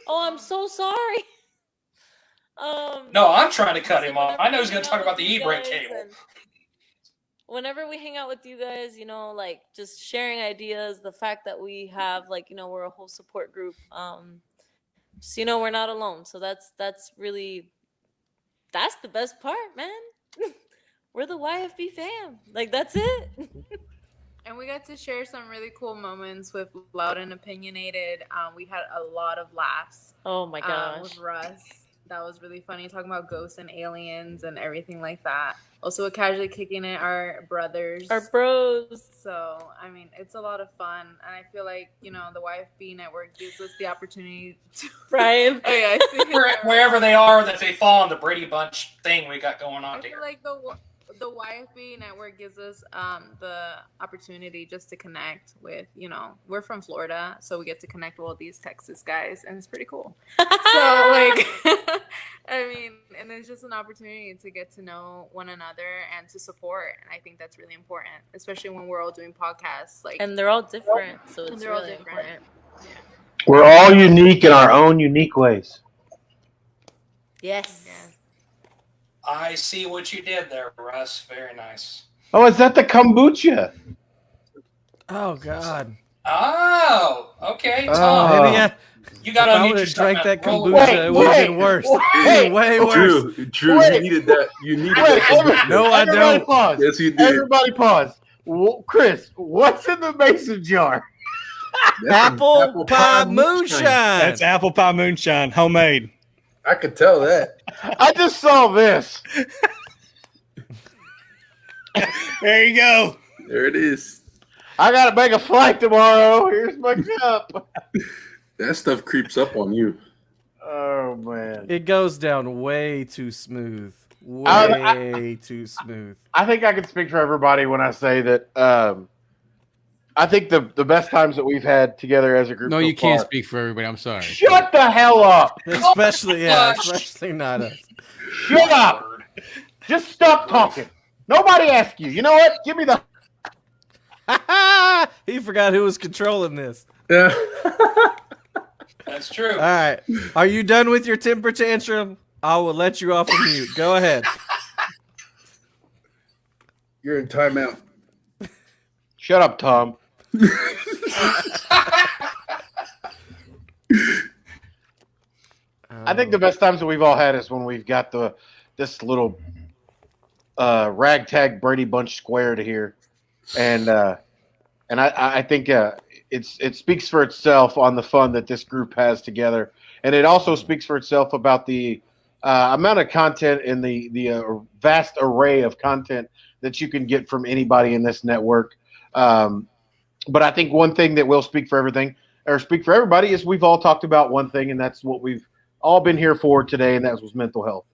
Oh, I'm so sorry. No, I'm trying to cut him off. I know he's going to talk about the e-brake cable. Whenever we hang out with you guys, like just sharing ideas, the fact that we have we're a whole support group. Just we're not alone. So that's the best part, man. We're the YFB fam. Like, that's it. And we got to share some really cool moments with Loud and Opinionated. We had a lot of laughs. Oh my gosh. With Russ. That was really funny, talking about ghosts and aliens and everything like that. Also, with Casually Kicking It, our brothers. Our bros. So, I mean, it's a lot of fun. And I feel like, the YFB network gives us the opportunity to... Brian. Oh, yeah, I see Wherever they are, that they fall on the Brady Bunch thing we got going on I here. feel like the YFB network gives us the opportunity just to connect with, we're from Florida, so we get to connect with all these Texas guys, and it's pretty cool. So, I mean, and it's just an opportunity to get to know one another and to support, and I think that's really important, especially when we're all doing podcasts. And they're all different, so it's really important. Yeah. We're all unique in our own unique ways. Yes. I see what you did there, Russ. Very nice. Oh, is that the kombucha? Oh God. Oh, okay. Tom. You got to If I unmute would have yourself. drank that Roll kombucha, away. it would have been worse. Way worse. Drew, you needed that. You needed that. No, I Everybody don't. pause. Yes, you did. Everybody pause. Chris, what's in the mason jar? Apple pie moonshine. That's apple pie moonshine, homemade. I could tell that. I just saw this. There you go. There it is. I gotta make a flight tomorrow. Here's my cup. That stuff creeps up on you. Oh man. It goes down way too smooth. Way too smooth. I think I can speak for everybody when I say that I think the best times that we've had together as a group. No, so you can't far- speak for everybody. I'm sorry. Shut the hell up. Especially not us. Shut up. Just stop talking. Nobody asked you. You know what? Give me the. He forgot who was controlling this. Yeah. That's true. All right. Are you done with your temper tantrum? I will let you off of mute. Go ahead. You're in timeout. Shut up, Tom. I think the best times that we've all had is when we've got this little ragtag Brady Bunch square to here, and I think it speaks for itself on the fun that this group has together, and it also speaks for itself about the amount of content and the vast array of content that you can get from anybody in this network. But I think one thing that will speak for everything, or speak for everybody, is we've all talked about one thing, and that's what we've all been here for today, and that was mental health.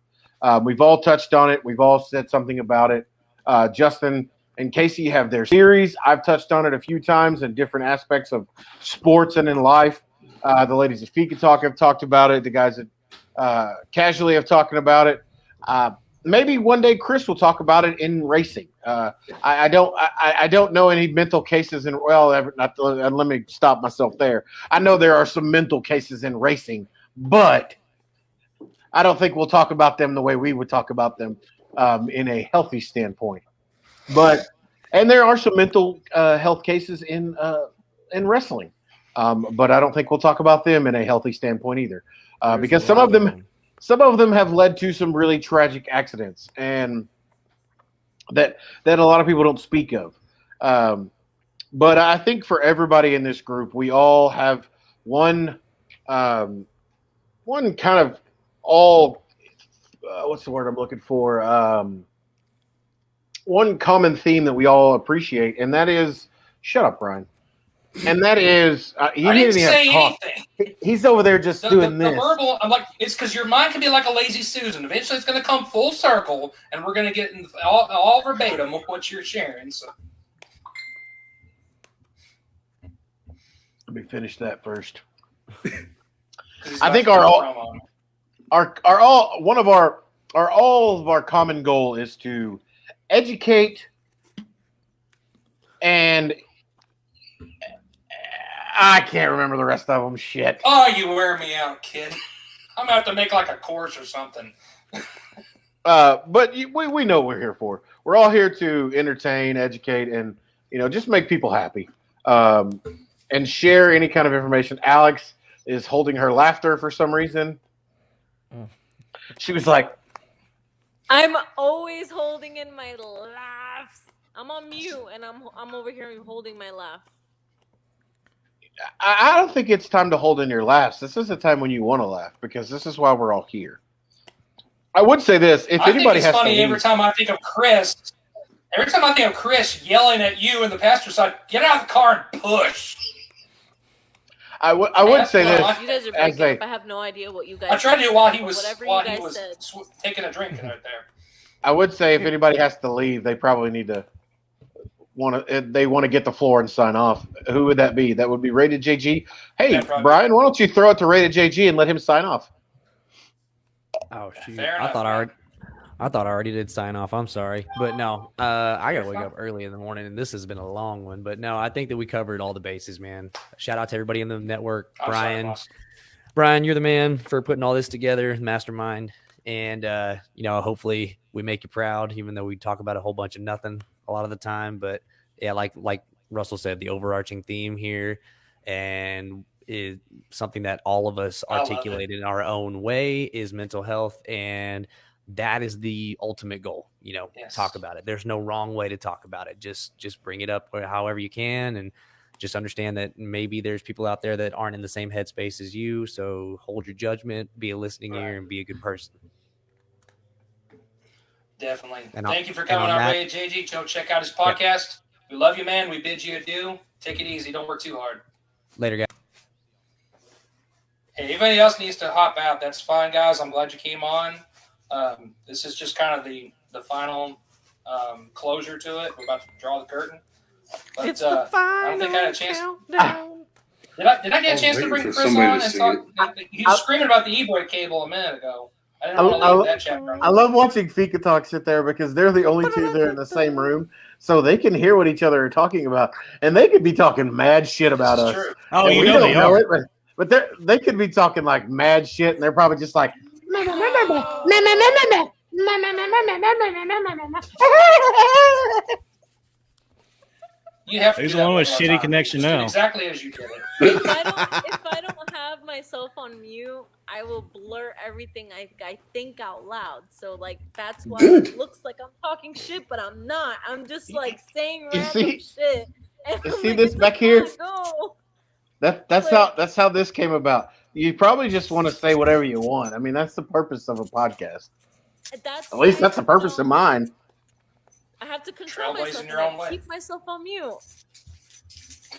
We've all touched on it. We've all said something about it. Justin and Casey have their series. I've touched on it a few times in different aspects of sports and in life. The ladies at Fika Talk have talked about it. The guys at Casually have talked about it. Maybe one day Chris will talk about it in racing. I don't know any mental cases in let me stop myself there. I know there are some mental cases in racing, but I don't think we'll talk about them the way we would talk about them in a healthy standpoint. And there are some mental health cases in wrestling, but I don't think we'll talk about them in a healthy standpoint either, because some of them have led to some really tragic accidents, and that a lot of people don't speak of. But I think for everybody in this group, we all have one kind of all what's the word I'm looking for? One common theme that we all appreciate, and that is shut up, Brian. And that is he I didn't didn't even say have to anything. talk. He's over there just doing The this. verbal, I'm like, it's because your mind can be like a lazy Susan. Eventually, it's going to come full circle, and we're going to get in all verbatim of what you're sharing. So, Let me finish that first. he's I about think to our do a all of our common goal is to educate and I can't remember the rest of them. Shit. Oh, you wear me out, kid. I'm going to have to make like a course or something. But we know what we're here for. We're all here to entertain, educate, and just make people happy. And share any kind of information. Alex is holding her laughter for some reason. She was like, I'm always holding in my laughs. I'm on mute and I'm over here holding my laugh. I don't think it's time to hold in your laughs. This is the time when you want to laugh, because this is why we're all here. I would say this: if I anybody think it's has funny to leave, every time I think of Chris. Every time I think of Chris yelling at you in the passenger side, get out of the car and push. I would That's say what this. I- You guys are as breaking a- up. I have no idea what you guys I tried to do it while he but was whatever you guys said. taking a drink right there. I would say if anybody has to leave, they probably need to want to get the floor and sign off. Who would that be? That would be Rated JG. Hey, Yeah, probably. Brian, why don't you throw it to Rated JG and let him sign off? Oh shoot! Fair I enough, thought man. I already did sign off. I'm sorry, but no. I gotta wake up early in the morning, and this has been a long one. But no, I think that we covered all the bases, man. Shout out to everybody in the network. I'm sorry, Brian, boss. Brian, you're the man for putting all this together, mastermind. And hopefully we make you proud, even though we talk about a whole bunch of nothing a lot of the time. But yeah, like Russell said, the overarching theme here, and is something that all of us I love it. articulate in our own way is mental health, and that is the ultimate goal. Yes. Talk about it. There's no wrong way to talk about it. Just bring it up however you can, and just understand that maybe there's people out there that aren't in the same headspace as you. So hold your judgment, be a listening ear, and be a good person. Definitely. And Thank you for coming our way, JG. Go check out his podcast. We love you, man. We bid you adieu. Take it easy. Don't work too hard. Later, guys. Hey, anybody else needs to hop out, that's fine, guys. I'm glad you came on. This is just kind of the final closure to it. We're about to draw the curtain. But It's the final I don't think I had a chance. countdown. Did I get a chance to waiting bring for Chris somebody on to and sing talk? He was screaming about the e-boy cable a minute ago. I didn't want to leave that chapter. I love watching Fika Talk sit there because they're the only two there in the same room, so they can hear what each other are talking about, and they could be talking mad shit about This is us. true. Oh, And you we know don't they know are. it, but they could be talking like mad shit, and they're probably just like. You have to Who's do the that one with more shitty time. connection Just do now? exactly as you did it. If I don't have myself on mute, I will blur everything I think out loud. So like that's why Good. it looks like I'm talking shit, but I'm not. I'm just like saying You random see- shit. And you I'm see like, this it's back a here? go. That's how this came about. You probably just want to say whatever you want. I mean, that's the purpose of a podcast. At least that's the purpose of mine. I have to control Trailblazing myself. your And own way. keep myself on mute.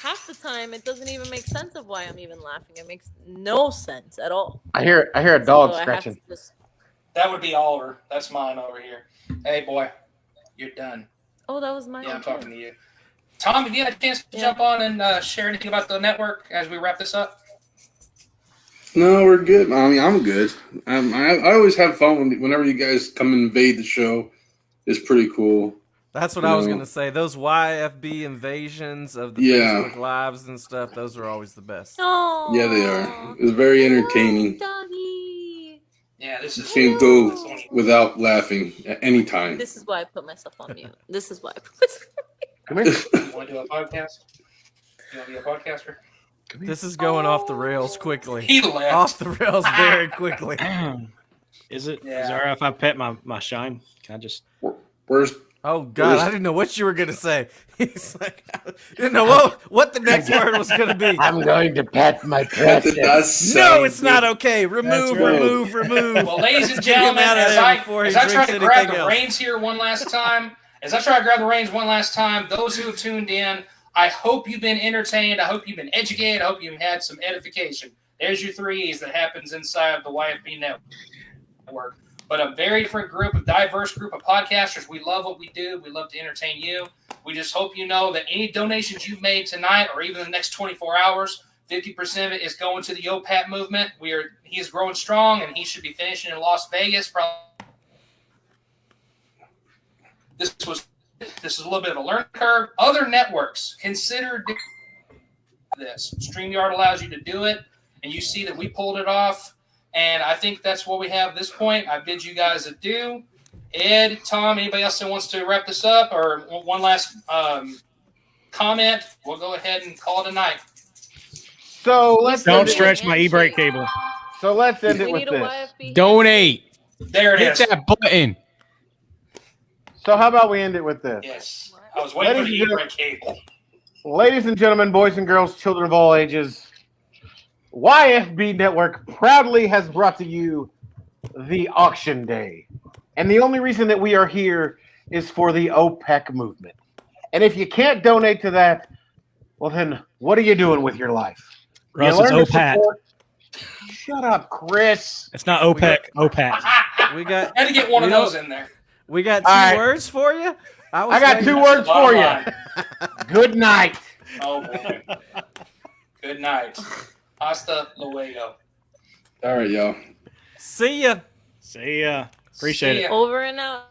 Half the time, it doesn't even make sense of why I'm even laughing. It makes no sense at all. I hear a dog So I have scratching. to just. That would be Oliver. That's mine over here. Hey, boy, you're done. Oh, that was mine. Yeah, I'm too. talking to you. Tom, have you had a chance to jump on and share anything about the network as we wrap this up? No, we're good. I mean, I'm good. I always have fun whenever you guys come and invade the show. It's pretty cool. That's what I was gonna say. Those YFB invasions of the Facebook Lives and stuff, those are always the best. Oh, Yeah, they are. It's very entertaining. doggy. Yeah, this is. Can't go without laughing at any time. This is why I put myself on mute. This is why I put myself. Come here. You want to do a podcast? You want to be a podcaster? This is going off the rails quickly. He left. Off the rails very quickly. Is it? Yeah. Is it all right if I pet my shine? Can I just? Where's Oh God, I didn't know what you were gonna say. He's like, I didn't know what the next word was gonna be. I'm going to pat my that precious. did not sound No, it's not good. okay. Remove, That's right. remove. Well, ladies and Let's get him gentlemen, out of as there I before he try drinks to grab anything the else. reins here one last time, those who have tuned in, I hope you've been entertained. I hope you've been educated. I hope you've had some edification. There's your 3 E's that happens inside of the YFB network. But a very different group, a diverse group of podcasters. We love what we do. We love to entertain you. We just hope you know that any donations you've made tonight or even the next 24 hours, 50% of it is going to the OPAT movement. He is growing strong, and he should be finishing in Las Vegas. Probably. This is a little bit of a learning curve. Other networks, consider this. StreamYard allows you to do it, and you see that we pulled it off. And I think that's what we have at this point. I bid you guys adieu. Ed, Tom, anybody else that wants to wrap this up or one last comment? We'll go ahead and call it a night. So let's Don't end it stretch my e-brake cable. with- So let's end it We with need a this. YFB. Donate. There it Hit is. that button. So how about we end it with this? Yes. I was waiting for the Ladies and e-brake cable. Ladies and gentlemen, boys and girls, children of all ages, YFB Network proudly has brought to you the auction day. And the only reason that we are here is for the OPEC movement. And if you can't donate to that, well then, what are you doing with your life? Russ, You it's learn to OPAT. support- Shut up, Chris. It's not OPEC. OPAT. We got Had to get one of You know- those in there. we got 2 All right. words for you. I got 2 words Bottom for you. line. Good night. Oh, boy. Good night. Hasta luego. All right, y'all. See ya. See ya. Appreciate See it. ya. Over and out.